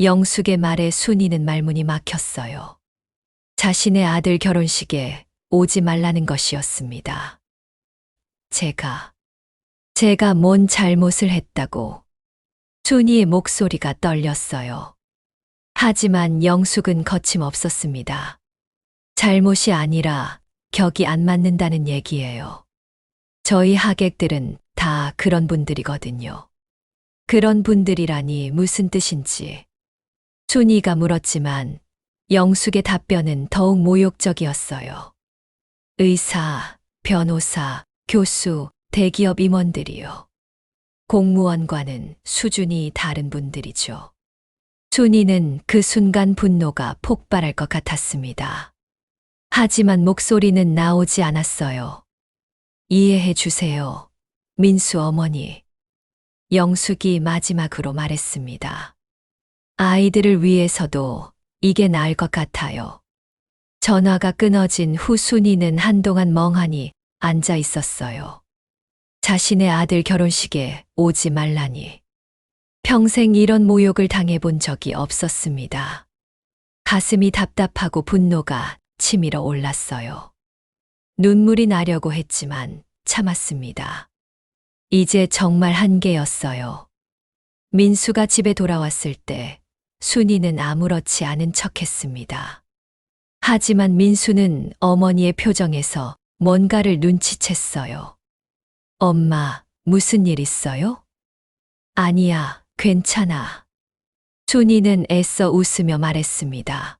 영숙의 말에 순이는 말문이 막혔어요. 자신의 아들 결혼식에 오지 말라는 것이었습니다. 제가 뭔 잘못을 했다고. 순이의 목소리가 떨렸어요. 하지만 영숙은 거침없었습니다. 잘못이 아니라 격이 안 맞는다는 얘기예요. 저희 하객들은 다 그런 분들이거든요. 그런 분들이라니 무슨 뜻인지. 순이가 물었지만 영숙의 답변은 더욱 모욕적이었어요. 의사, 변호사, 교수, 대기업 임원들이요. 공무원과는 수준이 다른 분들이죠. 순이는 그 순간 분노가 폭발할 것 같았습니다. 하지만 목소리는 나오지 않았어요. 이해해 주세요. 민수 어머니. 영숙이 마지막으로 말했습니다. 아이들을 위해서도 이게 나을 것 같아요. 전화가 끊어진 후 순이는 한동안 멍하니 앉아 있었어요. 자신의 아들 결혼식에 오지 말라니. 평생 이런 모욕을 당해본 적이 없었습니다. 가슴이 답답하고 분노가 치밀어 올랐어요. 눈물이 나려고 했지만 참았습니다. 이제 정말 한계였어요. 민수가 집에 돌아왔을 때 순이는 아무렇지 않은 척했습니다. 하지만 민수는 어머니의 표정에서 뭔가를 눈치챘어요. 엄마, 무슨 일 있어요? 아니야, 괜찮아. 순이는 애써 웃으며 말했습니다.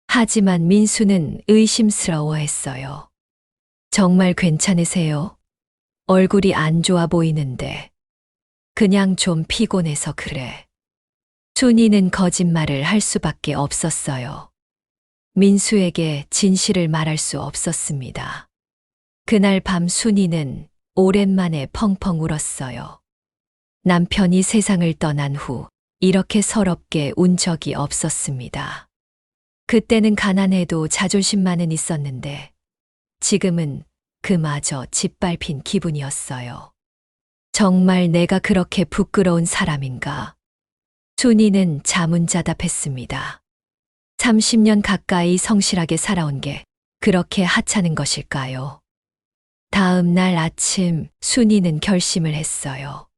하지만 민수는 의심스러워했어요. 정말 괜찮으세요? 얼굴이 안 좋아 보이는데. 그냥 좀 피곤해서 그래. 순이는 거짓말을 할 수밖에 없었어요. 민수에게 진실을 말할 수 없었습니다. 그날 밤 순이는 오랜만에 펑펑 울었어요. 남편이 세상을 떠난 후 이렇게 서럽게 운 적이 없었습니다. 그때는 가난해도 자존심만은 있었는데 지금은 그마저 짓밟힌 기분이었어요. 정말 내가 그렇게 부끄러운 사람인가? 순이는 자문자답했습니다. 30년 가까이 성실하게 살아온 게 그렇게 하찮은 것일까요? 다음 날 아침 순이는 결심을 했어요.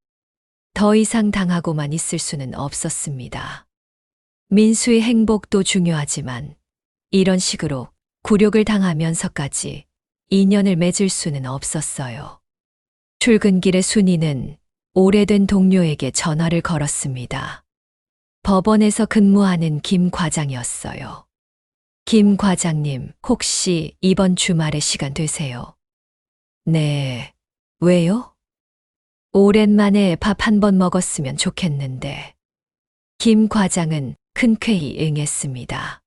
더 이상 당하고만 있을 수는 없었습니다. 민수의 행복도 중요하지만 이런 식으로 굴욕을 당하면서까지 인연을 맺을 수는 없었어요. 출근길에 순이는 오래된 동료에게 전화를 걸었습니다. 법원에서 근무하는 김 과장이었어요. 김 과장님, 혹시 이번 주말에 시간 되세요? 네. 왜요? 오랜만에 밥 한 번 먹었으면 좋겠는데. 김 과장은 흔쾌히 응했습니다.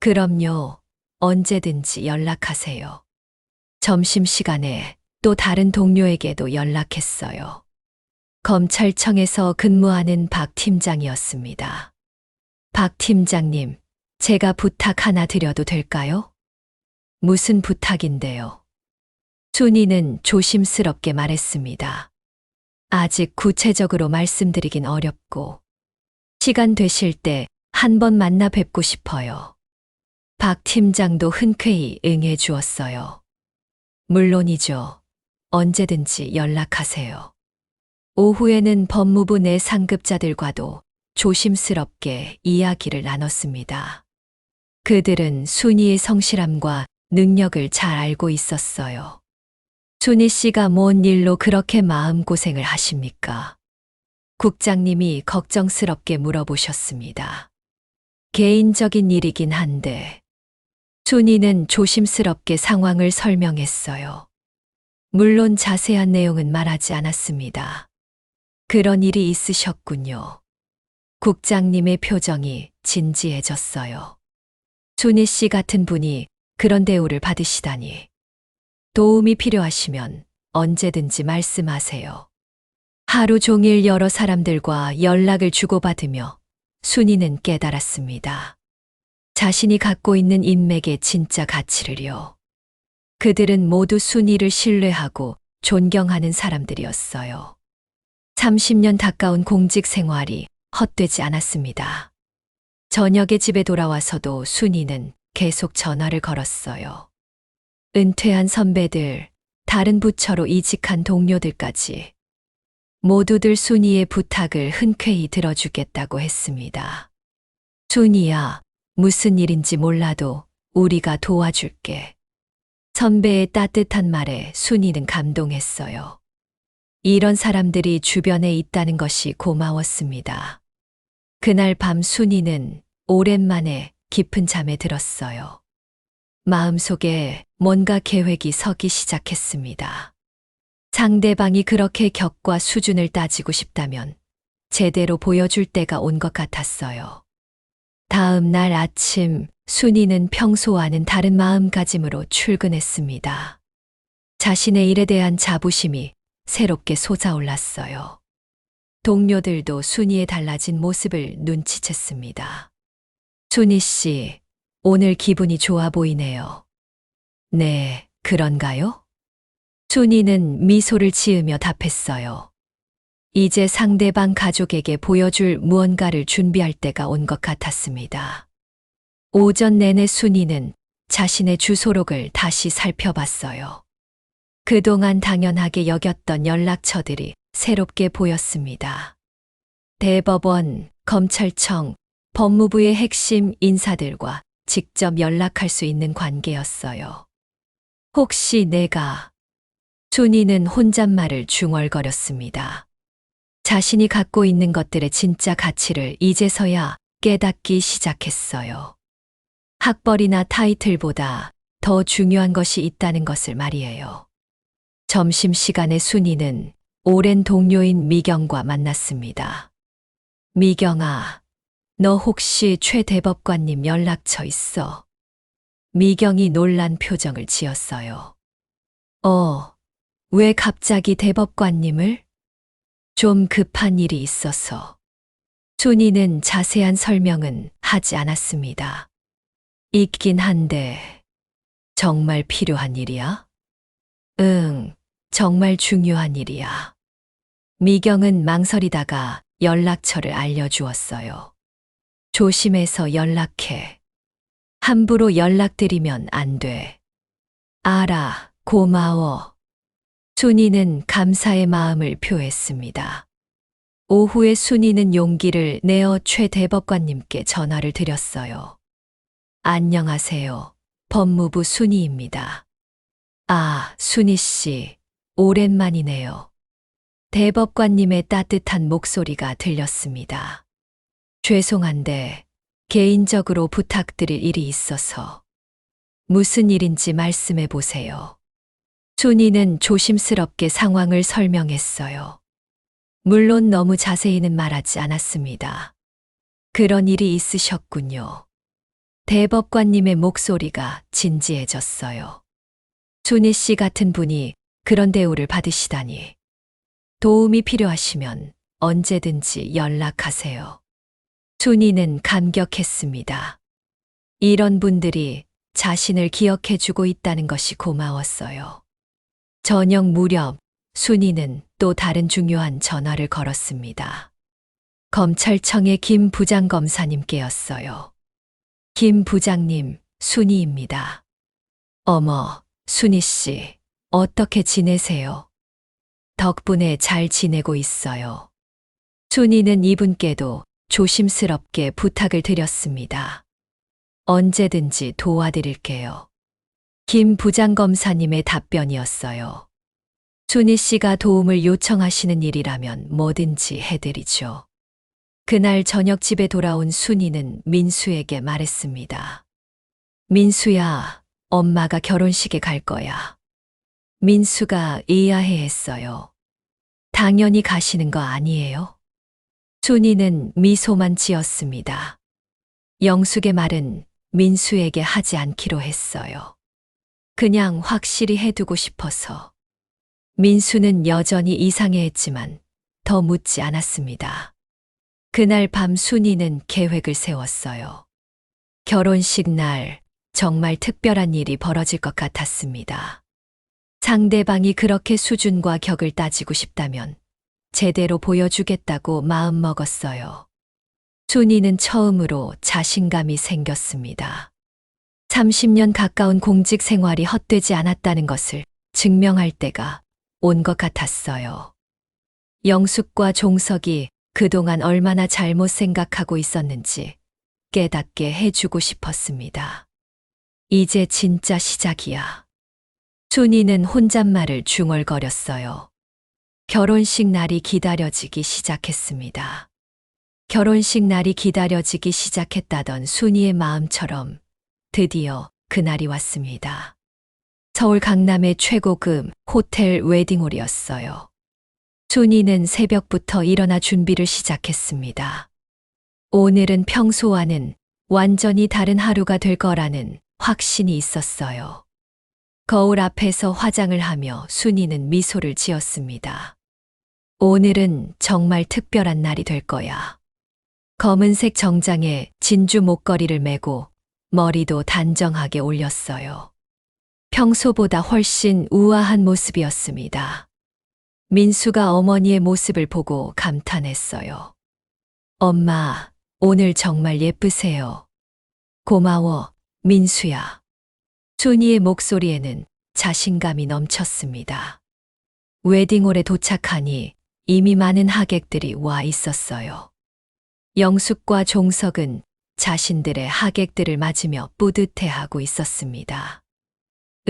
그럼요. 언제든지 연락하세요. 점심시간에 또 다른 동료에게도 연락했어요. 검찰청에서 근무하는 박 팀장이었습니다. 박 팀장님, 제가 부탁 하나 드려도 될까요? 무슨 부탁인데요? 순이는 조심스럽게 말했습니다. 아직 구체적으로 말씀드리긴 어렵고, 시간 되실 때 한 번 만나 뵙고 싶어요. 박 팀장도 흔쾌히 응해 주었어요. 물론이죠. 언제든지 연락하세요. 오후에는 법무부 내 상급자들과도 조심스럽게 이야기를 나눴습니다. 그들은 순이의 성실함과 능력을 잘 알고 있었어요. 순이 씨가 뭔 일로 그렇게 마음고생을 하십니까? 국장님이 걱정스럽게 물어보셨습니다. 개인적인 일이긴 한데, 순이는 조심스럽게 상황을 설명했어요. 물론 자세한 내용은 말하지 않았습니다. 그런 일이 있으셨군요. 국장님의 표정이 진지해졌어요. 순이 씨 같은 분이 그런 대우를 받으시다니. 도움이 필요하시면 언제든지 말씀하세요. 하루 종일 여러 사람들과 연락을 주고받으며 순이는 깨달았습니다. 자신이 갖고 있는 인맥의 진짜 가치를요. 그들은 모두 순이를 신뢰하고 존경하는 사람들이었어요. 30년 가까운 공직 생활이 헛되지 않았습니다. 저녁에 집에 돌아와서도 순이는 계속 전화를 걸었어요. 은퇴한 선배들, 다른 부처로 이직한 동료들까지 모두들 순이의 부탁을 흔쾌히 들어주겠다고 했습니다. 순이야, 무슨 일인지 몰라도 우리가 도와줄게. 선배의 따뜻한 말에 순이는 감동했어요. 이런 사람들이 주변에 있다는 것이 고마웠습니다. 그날 밤 순이는 오랜만에 깊은 잠에 들었어요. 마음속에 뭔가 계획이 서기 시작했습니다. 상대방이 그렇게 격과 수준을 따지고 싶다면 제대로 보여줄 때가 온 것 같았어요. 다음 날 아침 순이는 평소와는 다른 마음가짐으로 출근했습니다. 자신의 일에 대한 자부심이 새롭게 솟아올랐어요. 동료들도 순이의 달라진 모습을 눈치챘습니다. 순이 씨, 오늘 기분이 좋아 보이네요. 네, 그런가요? 순이는 미소를 지으며 답했어요. 이제 상대방 가족에게 보여줄 무언가를 준비할 때가 온 것 같았습니다. 오전 내내 순이는 자신의 주소록을 다시 살펴봤어요. 그동안 당연하게 여겼던 연락처들이 새롭게 보였습니다. 대법원, 검찰청, 법무부의 핵심 인사들과 직접 연락할 수 있는 관계였어요. 혹시 내가... 순이는 혼잣말을 중얼거렸습니다. 자신이 갖고 있는 것들의 진짜 가치를 이제서야 깨닫기 시작했어요. 학벌이나 타이틀보다 더 중요한 것이 있다는 것을 말이에요. 점심시간에 순이는 오랜 동료인 미경과 만났습니다. 미경아, 너 혹시 최 대법관님 연락처 있어? 미경이 놀란 표정을 지었어요. 왜 갑자기 대법관님을? 좀 급한 일이 있어서. 순이는 자세한 설명은 하지 않았습니다. 있긴 한데, 정말 필요한 일이야? 응, 정말 중요한 일이야. 미경은 망설이다가 연락처를 알려주었어요. 조심해서 연락해. 함부로 연락드리면 안 돼. 알아, 고마워. 순이는 감사의 마음을 표했습니다. 오후에 순이는 용기를 내어 최 대법관님께 전화를 드렸어요. 안녕하세요. 법무부 순이입니다. 아, 순이 씨, 오랜만이네요. 대법관님의 따뜻한 목소리가 들렸습니다. 죄송한데 개인적으로 부탁드릴 일이 있어서. 무슨 일인지 말씀해 보세요. 순이는 조심스럽게 상황을 설명했어요. 물론 너무 자세히는 말하지 않았습니다. 그런 일이 있으셨군요. 대법관님의 목소리가 진지해졌어요. 순이 씨 같은 분이 그런 대우를 받으시다니. 도움이 필요하시면 언제든지 연락하세요. 순이는 감격했습니다. 이런 분들이 자신을 기억해주고 있다는 것이 고마웠어요. 저녁 무렵 순이는 또 다른 중요한 전화를 걸었습니다. 검찰청의 김 부장검사님께였어요. 김 부장님, 순이입니다. 어머, 순이 씨, 어떻게 지내세요? 덕분에 잘 지내고 있어요. 순이는 이분께도 조심스럽게 부탁을 드렸습니다. 언제든지 도와드릴게요. 김 부장검사님의 답변이었어요. 순이 씨가 도움을 요청하시는 일이라면 뭐든지 해드리죠. 그날 저녁 집에 돌아온 순이는 민수에게 말했습니다. 민수야, 엄마가 결혼식에 갈 거야. 민수가 의아해했어요. 당연히 가시는 거 아니에요? 순이는 미소만 지었습니다. 영숙의 말은 민수에게 하지 않기로 했어요. 그냥 확실히 해두고 싶어서. 민수는 여전히 이상해했지만 더 묻지 않았습니다. 그날 밤 순이는 계획을 세웠어요. 결혼식 날 정말 특별한 일이 벌어질 것 같았습니다. 상대방이 그렇게 수준과 격을 따지고 싶다면 제대로 보여주겠다고 마음먹었어요. 순이는 처음으로 자신감이 생겼습니다. 30년 가까운 공직 생활이 헛되지 않았다는 것을 증명할 때가 온 것 같았어요. 영숙과 종석이 그동안 얼마나 잘못 생각하고 있었는지 깨닫게 해주고 싶었습니다. 이제 진짜 시작이야. 순이는 혼잣말을 중얼거렸어요. 결혼식 날이 기다려지기 시작했습니다. 결혼식 날이 기다려지기 시작했다던 순이의 마음처럼 드디어 그날이 왔습니다. 서울 강남의 최고급 호텔 웨딩홀이었어요. 순이는 새벽부터 일어나 준비를 시작했습니다. 오늘은 평소와는 완전히 다른 하루가 될 거라는 확신이 있었어요. 거울 앞에서 화장을 하며 순이는 미소를 지었습니다. 오늘은 정말 특별한 날이 될 거야. 검은색 정장에 진주 목걸이를 메고 머리도 단정하게 올렸어요. 평소보다 훨씬 우아한 모습이었습니다. 민수가 어머니의 모습을 보고 감탄했어요. 엄마, 오늘 정말 예쁘세요. 고마워, 민수야. 순이의 목소리에는 자신감이 넘쳤습니다. 웨딩홀에 도착하니 이미 많은 하객들이 와 있었어요. 영숙과 종석은 자신들의 하객들을 맞으며 뿌듯해하고 있었습니다.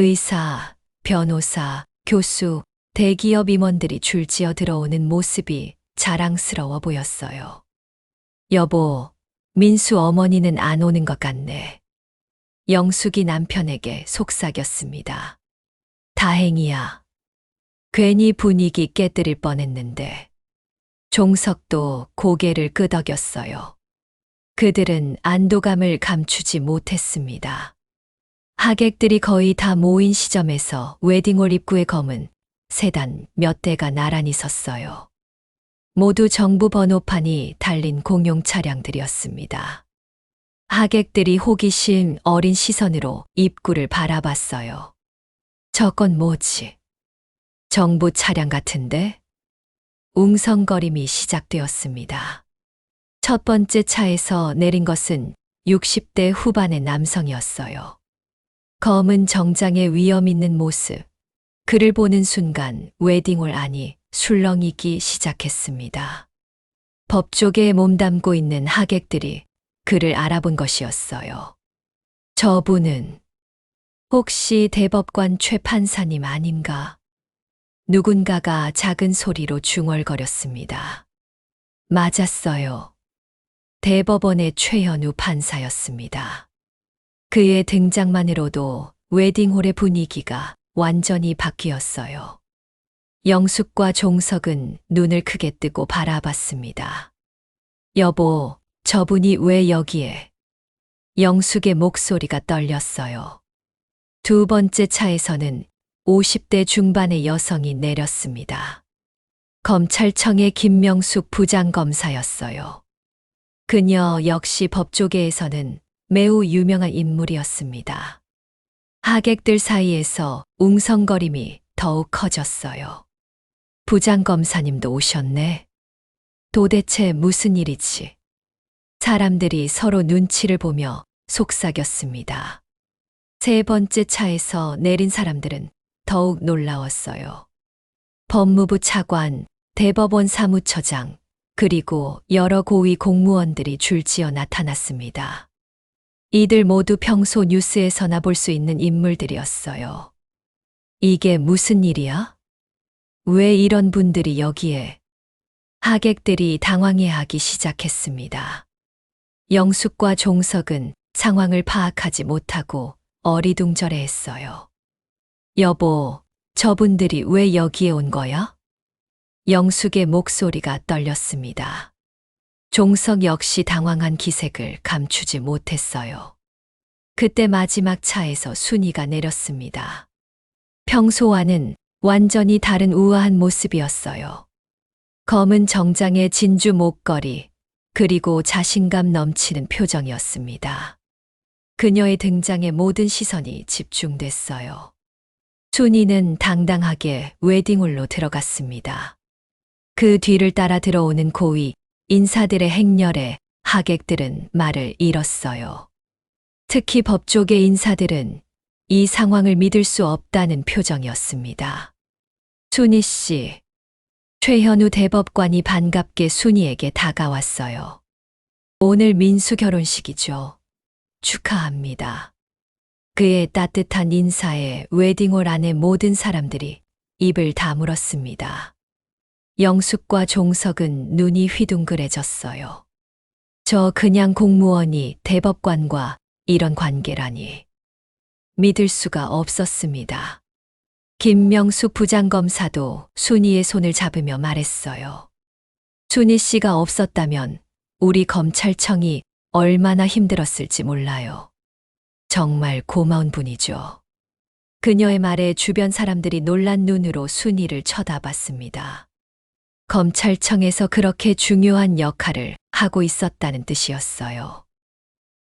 의사, 변호사, 교수, 대기업 임원들이 줄지어 들어오는 모습이 자랑스러워 보였어요. 여보, 민수 어머니는 안 오는 것 같네. 영숙이 남편에게 속삭였습니다. 다행이야. 괜히 분위기 깨뜨릴 뻔했는데. 종석도 고개를 끄덕였어요. 그들은 안도감을 감추지 못했습니다. 하객들이 거의 다 모인 시점에서 웨딩홀 입구에 검은 세단 몇 대가 나란히 섰어요. 모두 정부 번호판이 달린 공용 차량들이었습니다. 하객들이 호기심 어린 시선으로 입구를 바라봤어요. 저건 뭐지? 정부 차량 같은데? 웅성거림이 시작되었습니다. 첫 번째 차에서 내린 것은 60대 후반의 남성이었어요. 검은 정장의 위험 있는 모습. 그를 보는 순간 웨딩홀 안이 술렁이기 시작했습니다. 법조계에 몸담고 있는 하객들이 그를 알아본 것이었어요. 저분은 혹시 대법관 최 판사님 아닌가? 누군가가 작은 소리로 중얼거렸습니다. 맞았어요. 대법원의 최현우 판사였습니다. 그의 등장만으로도 웨딩홀의 분위기가 완전히 바뀌었어요. 영숙과 종석은 눈을 크게 뜨고 바라봤습니다. 여보, 저분이 왜 여기에? 영숙의 목소리가 떨렸어요. 두 번째 차에서는 50대 중반의 여성이 내렸습니다. 검찰청의 김명숙 부장검사였어요. 그녀 역시 법조계에서는 매우 유명한 인물이었습니다. 하객들 사이에서 웅성거림이 더욱 커졌어요. 부장검사님도 오셨네. 도대체 무슨 일이지? 사람들이 서로 눈치를 보며 속삭였습니다. 세 번째 차에서 내린 사람들은 더욱 놀라웠어요. 법무부 차관, 대법원 사무처장, 그리고 여러 고위 공무원들이 줄지어 나타났습니다. 이들 모두 평소 뉴스에서나 볼 수 있는 인물들이었어요. 이게 무슨 일이야? 왜 이런 분들이 여기에? 하객들이 당황해하기 시작했습니다. 영숙과 종석은 상황을 파악하지 못하고 어리둥절해했어요. 여보, 저분들이 왜 여기에 온 거야? 영숙의 목소리가 떨렸습니다. 종석 역시 당황한 기색을 감추지 못했어요. 그때 마지막 차에서 순이가 내렸습니다. 평소와는 완전히 다른 우아한 모습이었어요. 검은 정장의 진주 목걸이, 그리고 자신감 넘치는 표정이었습니다. 그녀의 등장에 모든 시선이 집중됐어요. 순이는 당당하게 웨딩홀로 들어갔습니다. 그 뒤를 따라 들어오는 고위 인사들의 행렬에 하객들은 말을 잃었어요. 특히 법조계 인사들은 이 상황을 믿을 수 없다는 표정이었습니다. 순이 씨, 최현우 대법관이 반갑게 순이에게 다가왔어요. 오늘 민수 결혼식이죠. 축하합니다. 그의 따뜻한 인사에 웨딩홀 안의 모든 사람들이 입을 다물었습니다. 영숙과 종석은 눈이 휘둥그레졌어요. 저 그냥 공무원이 대법관과 이런 관계라니. 믿을 수가 없었습니다. 김명숙 부장검사도 순이의 손을 잡으며 말했어요. 순이 씨가 없었다면 우리 검찰청이 얼마나 힘들었을지 몰라요. 정말 고마운 분이죠. 그녀의 말에 주변 사람들이 놀란 눈으로 순이를 쳐다봤습니다. 검찰청에서 그렇게 중요한 역할을 하고 있었다는 뜻이었어요.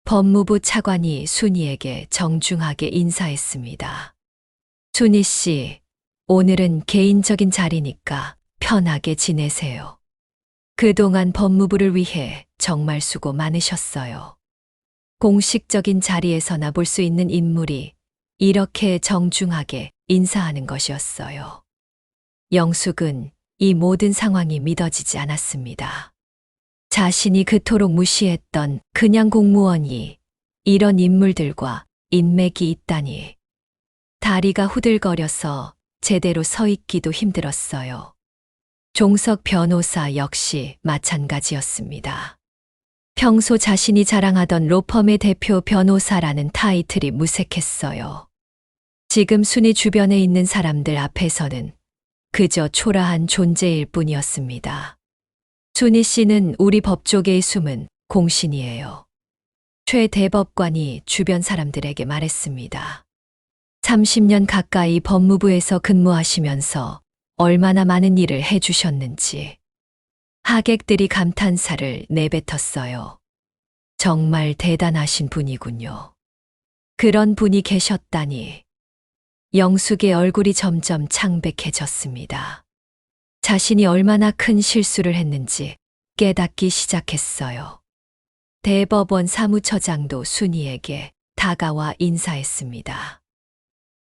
법무부 차관이 순이에게 정중하게 인사했습니다. 순희 씨, 오늘은 개인적인 자리니까 편하게 지내세요. 그동안 법무부를 위해 정말 수고 많으셨어요. 공식적인 자리에서나 볼 수 있는 인물이 이렇게 정중하게 인사하는 것이었어요. 영숙은 이 모든 상황이 믿어지지 않았습니다. 자신이 그토록 무시했던 그냥 공무원이 이런 인물들과 인맥이 있다니. 다리가 후들거려서 제대로 서 있기도 힘들었어요. 종석 변호사 역시 마찬가지였습니다. 평소 자신이 자랑하던 로펌의 대표 변호사라는 타이틀이 무색했어요. 지금 순희 주변에 있는 사람들 앞에서는 그저 초라한 존재일 뿐이었습니다. 순희 씨는 우리 법조계의 숨은 공신이에요. 최 대법관이 주변 사람들에게 말했습니다. 30년 가까이 법무부에서 근무하시면서 얼마나 많은 일을 해주셨는지. 하객들이 감탄사를 내뱉었어요. 정말 대단하신 분이군요. 그런 분이 계셨다니. 영숙의 얼굴이 점점 창백해졌습니다. 자신이 얼마나 큰 실수를 했는지 깨닫기 시작했어요. 대법원 사무처장도 순희에게 다가와 인사했습니다.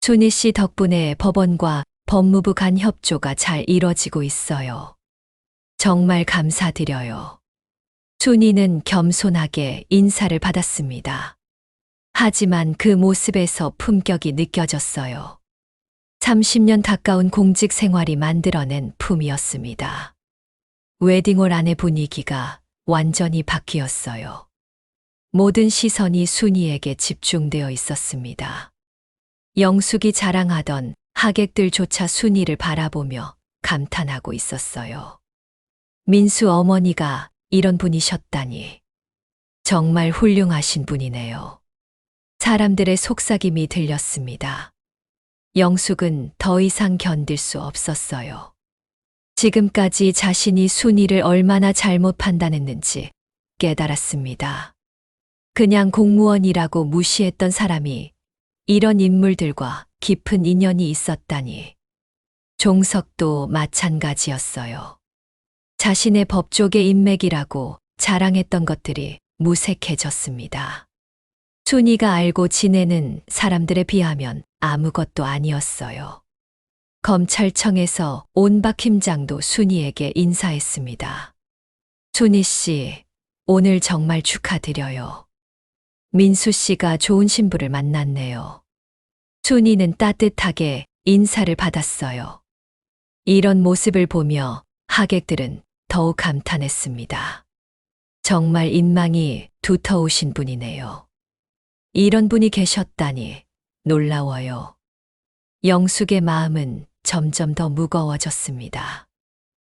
순희 씨 덕분에 법원과 법무부 간 협조가 잘 이뤄지고 있어요. 정말 감사드려요. 순희는 겸손하게 인사를 받았습니다. 하지만 그 모습에서 품격이 느껴졌어요. 30년 가까운 공직 생활이 만들어낸 품이었습니다. 웨딩홀 안의 분위기가 완전히 바뀌었어요. 모든 시선이 순희에게 집중되어 있었습니다. 영숙이 자랑하던 하객들조차 순희를 바라보며 감탄하고 있었어요. 민수 어머니가 이런 분이셨다니. 정말 훌륭하신 분이네요. 사람들의 속삭임이 들렸습니다. 영숙은 더 이상 견딜 수 없었어요. 지금까지 자신이 순희를 얼마나 잘못 판단했는지 깨달았습니다. 그냥 공무원이라고 무시했던 사람이 이런 인물들과 깊은 인연이 있었다니. 종석도 마찬가지였어요. 자신의 법조계 인맥이라고 자랑했던 것들이 무색해졌습니다. 순희가 알고 지내는 사람들에 비하면 아무것도 아니었어요. 검찰청에서 온박 팀장도 순희에게 인사했습니다. 순희 씨, 오늘 정말 축하드려요. 민수 씨가 좋은 신부를 만났네요. 순희는 따뜻하게 인사를 받았어요. 이런 모습을 보며 하객들은 더욱 감탄했습니다. 정말 인망이 두터우신 분이네요. 이런 분이 계셨다니 놀라워요. 영숙의 마음은 점점 더 무거워졌습니다.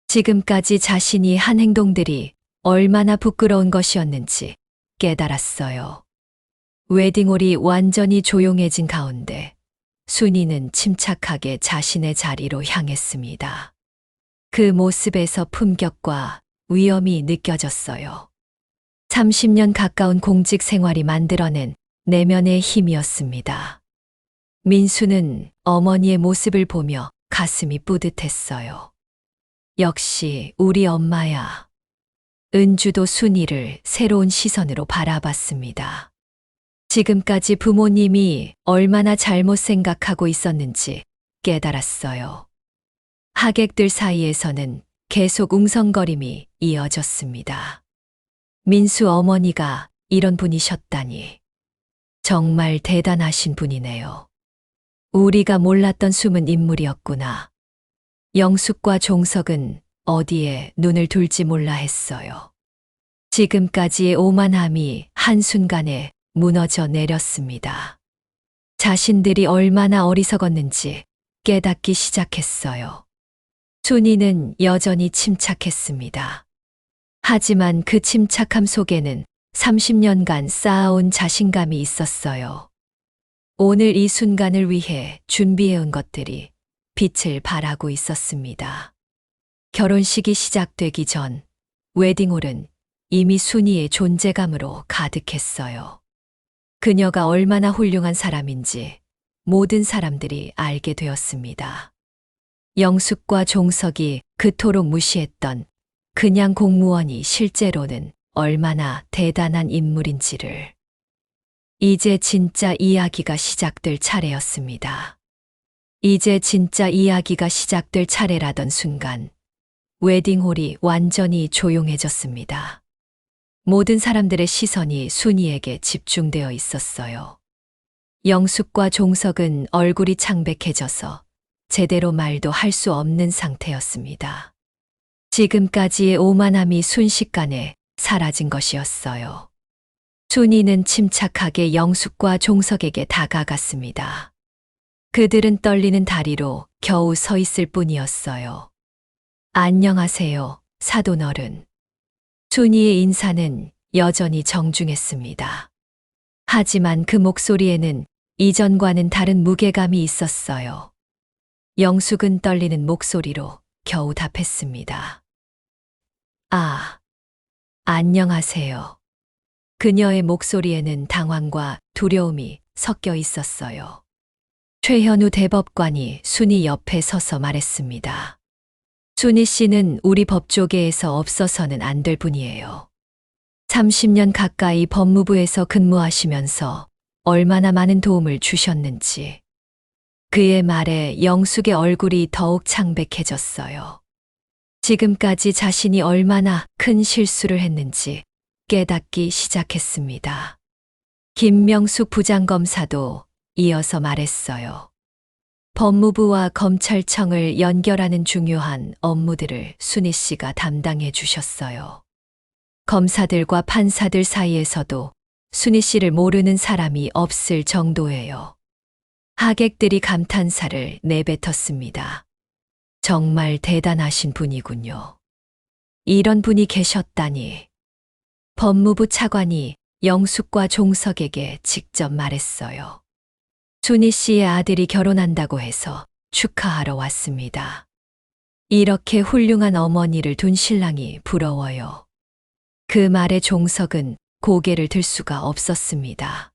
지금까지 자신이 한 행동들이 얼마나 부끄러운 것이었는지 깨달았어요. 웨딩홀이 완전히 조용해진 가운데 순희는 침착하게 자신의 자리로 향했습니다. 그 모습에서 품격과 위엄이 느껴졌어요. 30년 가까운 공직 생활이 만들어낸 내면의 힘이었습니다. 민수는 어머니의 모습을 보며 가슴이 뿌듯했어요. 역시 우리 엄마야. 은주도 순희를 새로운 시선으로 바라봤습니다. 지금까지 부모님이 얼마나 잘못 생각하고 있었는지 깨달았어요. 하객들 사이에서는 계속 웅성거림이 이어졌습니다. 민수 어머니가 이런 분이셨다니. 정말 대단하신 분이네요. 우리가 몰랐던 숨은 인물이었구나. 영숙과 종석은 어디에 눈을 둘지 몰라 했어요. 지금까지의 오만함이 한순간에 무너져 내렸습니다. 자신들이 얼마나 어리석었는지 깨닫기 시작했어요. 순희는 여전히 침착했습니다. 하지만 그 침착함 속에는 30년간 쌓아온 자신감이 있었어요. 오늘 이 순간을 위해 준비해온 것들이 빛을 발하고 있었습니다. 결혼식이 시작되기 전 웨딩홀은 이미 순희의 존재감으로 가득했어요. 그녀가 얼마나 훌륭한 사람인지, 모든 사람들이 알게 되었습니다. 영숙과 종석이 그토록 무시했던 그냥 공무원이 실제로는 얼마나 대단한 인물인지를. 이제 진짜 이야기가 시작될 차례였습니다. 이제 진짜 이야기가 시작될 차례라던 순간 웨딩홀이 완전히 조용해졌습니다. 모든 사람들의 시선이 순이에게 집중되어 있었어요. 영숙과 종석은 얼굴이 창백해져서 제대로 말도 할 수 없는 상태였습니다. 지금까지의 오만함이 순식간에 사라진 것이었어요. 순이는 침착하게 영숙과 종석에게 다가갔습니다. 그들은 떨리는 다리로 겨우 서 있을 뿐이었어요. 안녕하세요, 사돈어른. 순이의 인사는 여전히 정중했습니다. 하지만 그 목소리에는 이전과는 다른 무게감이 있었어요. 영숙은 떨리는 목소리로 겨우 답했습니다. 아, 안녕하세요. 그녀의 목소리에는 당황과 두려움이 섞여 있었어요. 최현우 대법관이 순이 옆에 서서 말했습니다. 순이 씨는 우리 법조계에서 없어서는 안 될 분이에요. 30년 가까이 법무부에서 근무하시면서 얼마나 많은 도움을 주셨는지. 그의 말에 영숙의 얼굴이 더욱 창백해졌어요. 지금까지 자신이 얼마나 큰 실수를 했는지 깨닫기 시작했습니다. 김명숙 부장검사도 이어서 말했어요. 법무부와 검찰청을 연결하는 중요한 업무들을 순이 씨가 담당해 주셨어요. 검사들과 판사들 사이에서도 순이 씨를 모르는 사람이 없을 정도예요. 하객들이 감탄사를 내뱉었습니다. 정말 대단하신 분이군요. 이런 분이 계셨다니. 법무부 차관이 영숙과 종석에게 직접 말했어요. 순이 씨의 아들이 결혼한다고 해서 축하하러 왔습니다. 이렇게 훌륭한 어머니를 둔 신랑이 부러워요. 그 말에 종석은 고개를 들 수가 없었습니다.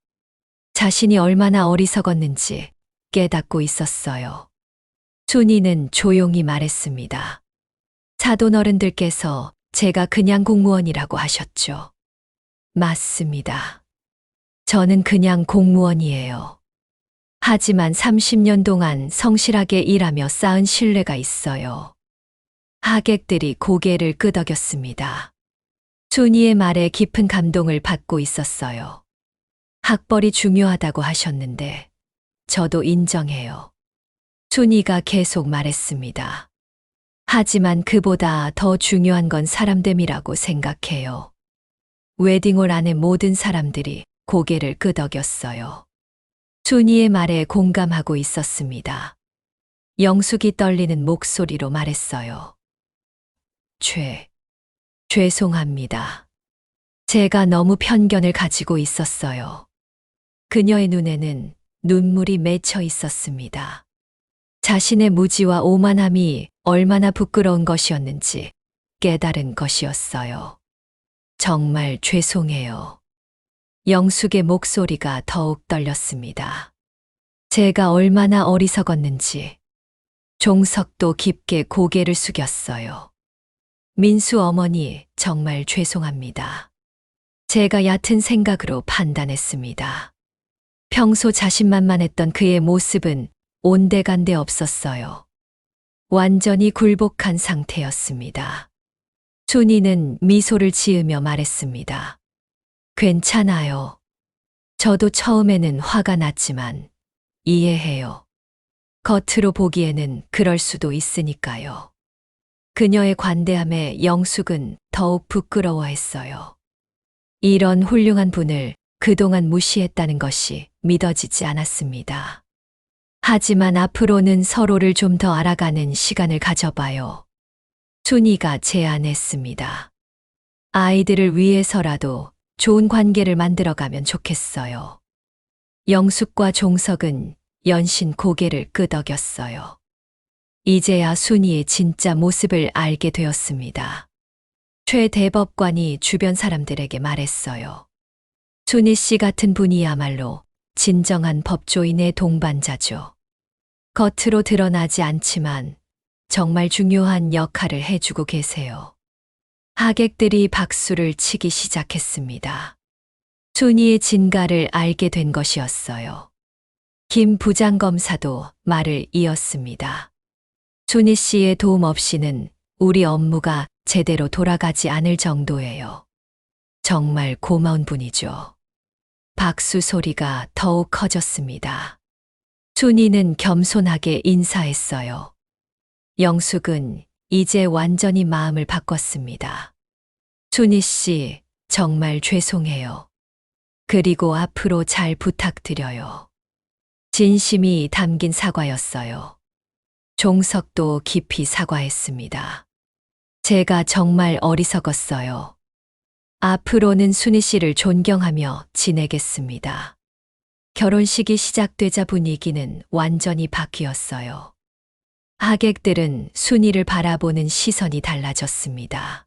자신이 얼마나 어리석었는지 깨닫고 있었어요. 순이는 조용히 말했습니다. 사돈 어른들께서 제가 그냥 공무원이라고 하셨죠. 맞습니다. 저는 그냥 공무원이에요. 하지만 30년 동안 성실하게 일하며 쌓은 신뢰가 있어요. 하객들이 고개를 끄덕였습니다. 순이의 말에 깊은 감동을 받고 있었어요. 학벌이 중요하다고 하셨는데 저도 인정해요. 순이가 계속 말했습니다. 하지만 그보다 더 중요한 건 사람됨이라고 생각해요. 웨딩홀 안의 모든 사람들이 고개를 끄덕였어요. 순이의 말에 공감하고 있었습니다. 영숙이 떨리는 목소리로 말했어요. 죄송합니다. 제가 너무 편견을 가지고 있었어요. 그녀의 눈에는 눈물이 맺혀 있었습니다. 자신의 무지와 오만함이 얼마나 부끄러운 것이었는지 깨달은 것이었어요. 정말 죄송해요. 영숙의 목소리가 더욱 떨렸습니다. 제가 얼마나 어리석었는지. 종석도 깊게 고개를 숙였어요. 민수 어머니, 정말 죄송합니다. 제가 얕은 생각으로 판단했습니다. 평소 자신만만했던 그의 모습은 온데간데 없었어요. 완전히 굴복한 상태였습니다. 순이는 미소를 지으며 말했습니다. 괜찮아요. 저도 처음에는 화가 났지만 이해해요. 겉으로 보기에는 그럴 수도 있으니까요. 그녀의 관대함에 영숙은 더욱 부끄러워했어요. 이런 훌륭한 분을 그동안 무시했다는 것이 믿어지지 않았습니다. 하지만 앞으로는 서로를 좀 더 알아가는 시간을 가져봐요. 순이가 제안했습니다. 아이들을 위해서라도 좋은 관계를 만들어가면 좋겠어요. 영숙과 종석은 연신 고개를 끄덕였어요. 이제야 순이의 진짜 모습을 알게 되었습니다. 최 대법관이 주변 사람들에게 말했어요. 순이 씨 같은 분이야말로 진정한 법조인의 동반자죠. 겉으로 드러나지 않지만 정말 중요한 역할을 해주고 계세요. 하객들이 박수를 치기 시작했습니다. 순이의 진가를 알게 된 것이었어요. 김 부장검사도 말을 이었습니다. 순이 씨의 도움 없이는 우리 업무가 제대로 돌아가지 않을 정도예요. 정말 고마운 분이죠. 박수 소리가 더욱 커졌습니다. 순이는 겸손하게 인사했어요. 영숙은 이제 완전히 마음을 바꿨습니다. 순이 씨, 정말 죄송해요. 그리고 앞으로 잘 부탁드려요. 진심이 담긴 사과였어요. 종석도 깊이 사과했습니다. 제가 정말 어리석었어요. 앞으로는 순이 씨를 존경하며 지내겠습니다. 결혼식이 시작되자 분위기는 완전히 바뀌었어요. 하객들은 순이를 바라보는 시선이 달라졌습니다.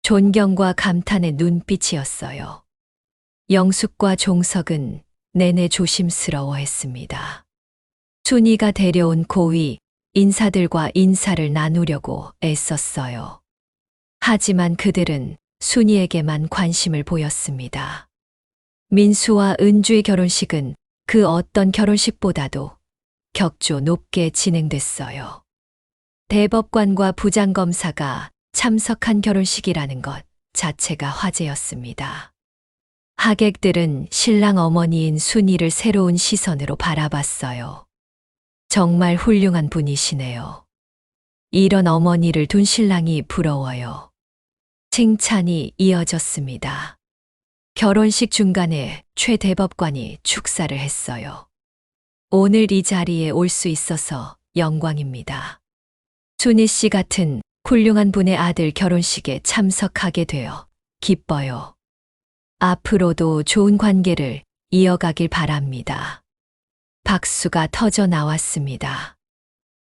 존경과 감탄의 눈빛이었어요. 영숙과 종석은 내내 조심스러워했습니다. 순이가 데려온 고위 인사들과 인사를 나누려고 애썼어요. 하지만 그들은 순이에게만 관심을 보였습니다. 민수와 은주의 결혼식은 그 어떤 결혼식보다도 격조 높게 진행됐어요. 대법관과 부장검사가 참석한 결혼식이라는 것 자체가 화제였습니다. 하객들은 신랑 어머니인 순이를 새로운 시선으로 바라봤어요. 정말 훌륭한 분이시네요. 이런 어머니를 둔 신랑이 부러워요. 칭찬이 이어졌습니다. 결혼식 중간에 최 대법관이 축사를 했어요. 오늘 이 자리에 올 수 있어서 영광입니다. 순이 씨 같은 훌륭한 분의 아들 결혼식에 참석하게 되어 기뻐요. 앞으로도 좋은 관계를 이어가길 바랍니다. 박수가 터져 나왔습니다.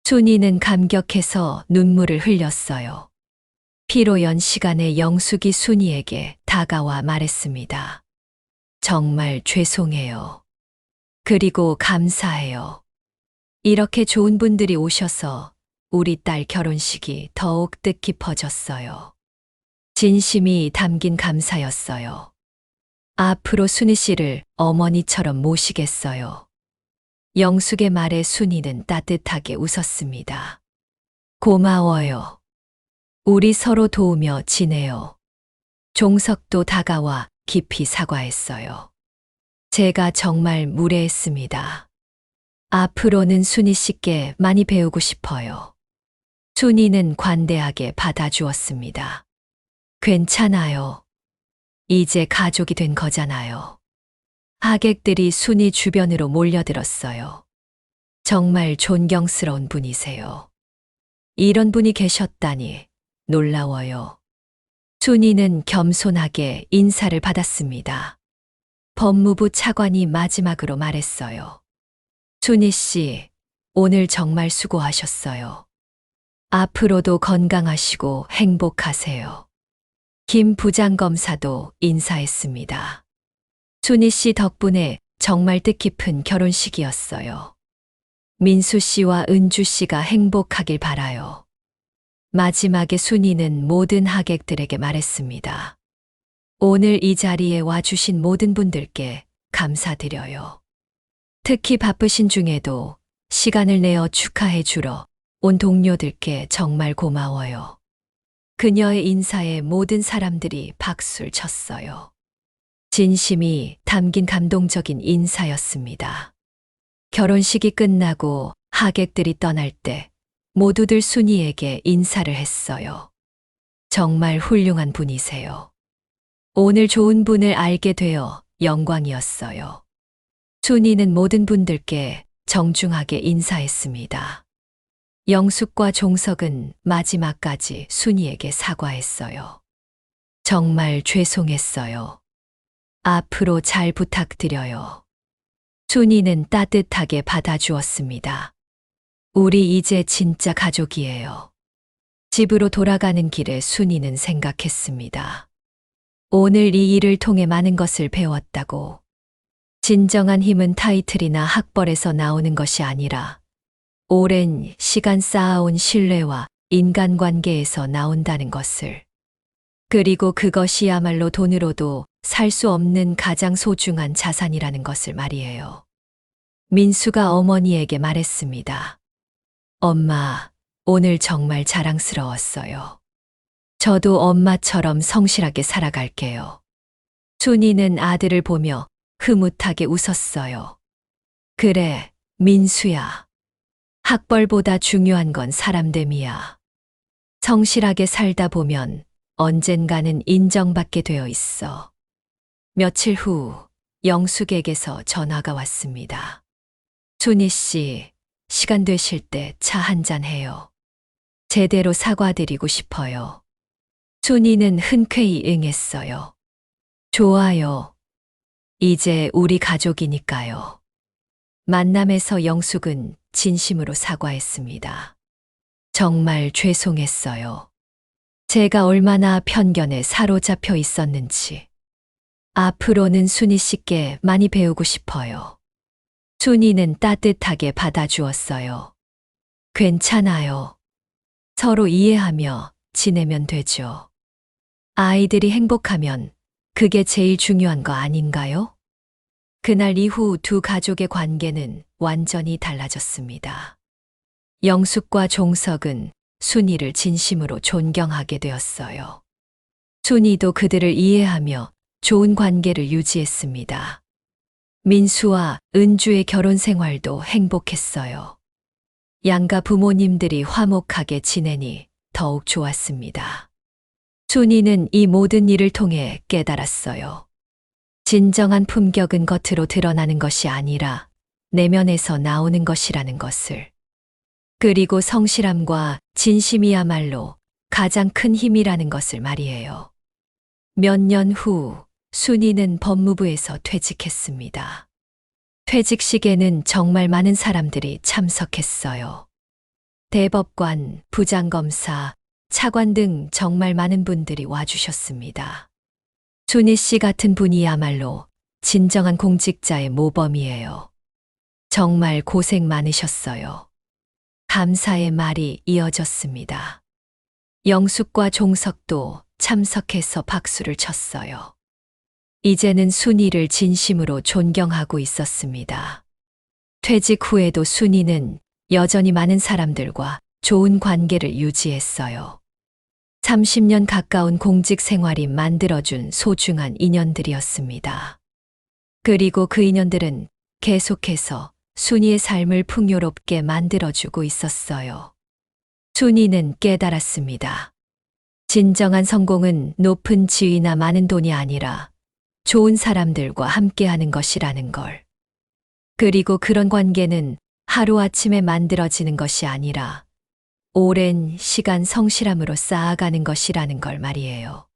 순이는 감격해서 눈물을 흘렸어요. 피로연 시간에 영숙이 순이에게 다가와 말했습니다. 정말 죄송해요. 그리고 감사해요. 이렇게 좋은 분들이 오셔서 우리 딸 결혼식이 더욱 뜻깊어졌어요. 진심이 담긴 감사였어요. 앞으로 순이 씨를 어머니처럼 모시겠어요. 영숙의 말에 순이는 따뜻하게 웃었습니다. 고마워요. 우리 서로 도우며 지내요. 종석도 다가와 깊이 사과했어요. 제가 정말 무례했습니다. 앞으로는 순이 씨께 많이 배우고 싶어요. 순이는 관대하게 받아주었습니다. 괜찮아요. 이제 가족이 된 거잖아요. 하객들이 순이 주변으로 몰려들었어요. 정말 존경스러운 분이세요. 이런 분이 계셨다니 놀라워요. 순이는 겸손하게 인사를 받았습니다. 법무부 차관이 마지막으로 말했어요. 순이 씨, 오늘 정말 수고하셨어요. 앞으로도 건강하시고 행복하세요. 김 부장검사도 인사했습니다. 순이 씨 덕분에 정말 뜻깊은 결혼식이었어요. 민수 씨와 은주 씨가 행복하길 바라요. 마지막에 순이는 모든 하객들에게 말했습니다. 오늘 이 자리에 와주신 모든 분들께 감사드려요. 특히 바쁘신 중에도 시간을 내어 축하해 주러 온 동료들께 정말 고마워요. 그녀의 인사에 모든 사람들이 박수를 쳤어요. 진심이 담긴 감동적인 인사였습니다. 결혼식이 끝나고 하객들이 떠날 때 모두들 순이에게 인사를 했어요. 정말 훌륭한 분이세요. 오늘 좋은 분을 알게 되어 영광이었어요. 순이는 모든 분들께 정중하게 인사했습니다. 영숙과 종석은 마지막까지 순이에게 사과했어요. 정말 죄송했어요. 앞으로 잘 부탁드려요. 순이는 따뜻하게 받아주었습니다. 우리 이제 진짜 가족이에요. 집으로 돌아가는 길에 순이는 생각했습니다. 오늘 이 일을 통해 많은 것을 배웠다고. 진정한 힘은 타이틀이나 학벌에서 나오는 것이 아니라 오랜 시간 쌓아온 신뢰와 인간관계에서 나온다는 것을. 그리고 그것이야말로 돈으로도 살 수 없는 가장 소중한 자산이라는 것을 말이에요. 민수가 어머니에게 말했습니다. 엄마, 오늘 정말 자랑스러웠어요. 저도 엄마처럼 성실하게 살아갈게요. 순이는 아들을 보며 흐뭇하게 웃었어요. 그래, 민수야. 학벌보다 중요한 건 사람됨이야. 성실하게 살다 보면 언젠가는 인정받게 되어 있어. 며칠 후 영숙에게서 전화가 왔습니다. 순이 씨, 시간 되실 때 차 한잔 해요. 제대로 사과드리고 싶어요. 순이는 흔쾌히 응했어요. 좋아요. 이제 우리 가족이니까요. 만남에서 영숙은 진심으로 사과했습니다. 정말 죄송했어요. 제가 얼마나 편견에 사로잡혀 있었는지. 앞으로는 순이 씨께 많이 배우고 싶어요. 순이는 따뜻하게 받아주었어요. 괜찮아요. 서로 이해하며 지내면 되죠. 아이들이 행복하면 그게 제일 중요한 거 아닌가요? 그날 이후 두 가족의 관계는 완전히 달라졌습니다. 영숙과 종석은 순이를 진심으로 존경하게 되었어요. 순이도 그들을 이해하며 좋은 관계를 유지했습니다. 민수와 은주의 결혼 생활도 행복했어요. 양가 부모님들이 화목하게 지내니 더욱 좋았습니다. 순이는 이 모든 일을 통해 깨달았어요. 진정한 품격은 겉으로 드러나는 것이 아니라 내면에서 나오는 것이라는 것을. 그리고 성실함과 진심이야말로 가장 큰 힘이라는 것을 말이에요. 몇 년 후 순이는 법무부에서 퇴직했습니다. 퇴직식에는 정말 많은 사람들이 참석했어요. 대법관, 부장검사, 차관 등 정말 많은 분들이 와주셨습니다. 순이 씨 같은 분이야말로 진정한 공직자의 모범이에요. 정말 고생 많으셨어요. 감사의 말이 이어졌습니다. 영숙과 종석도 참석해서 박수를 쳤어요. 이제는 순이를 진심으로 존경하고 있었습니다. 퇴직 후에도 순이는 여전히 많은 사람들과 좋은 관계를 유지했어요. 30년 가까운 공직 생활이 만들어준 소중한 인연들이었습니다. 그리고 그 인연들은 계속해서 순이의 삶을 풍요롭게 만들어주고 있었어요. 순이는 깨달았습니다. 진정한 성공은 높은 지위나 많은 돈이 아니라 좋은 사람들과 함께하는 것이라는 걸. 그리고 그런 관계는 하루아침에 만들어지는 것이 아니라 오랜 시간 성실함으로 쌓아가는 것이라는 걸 말이에요.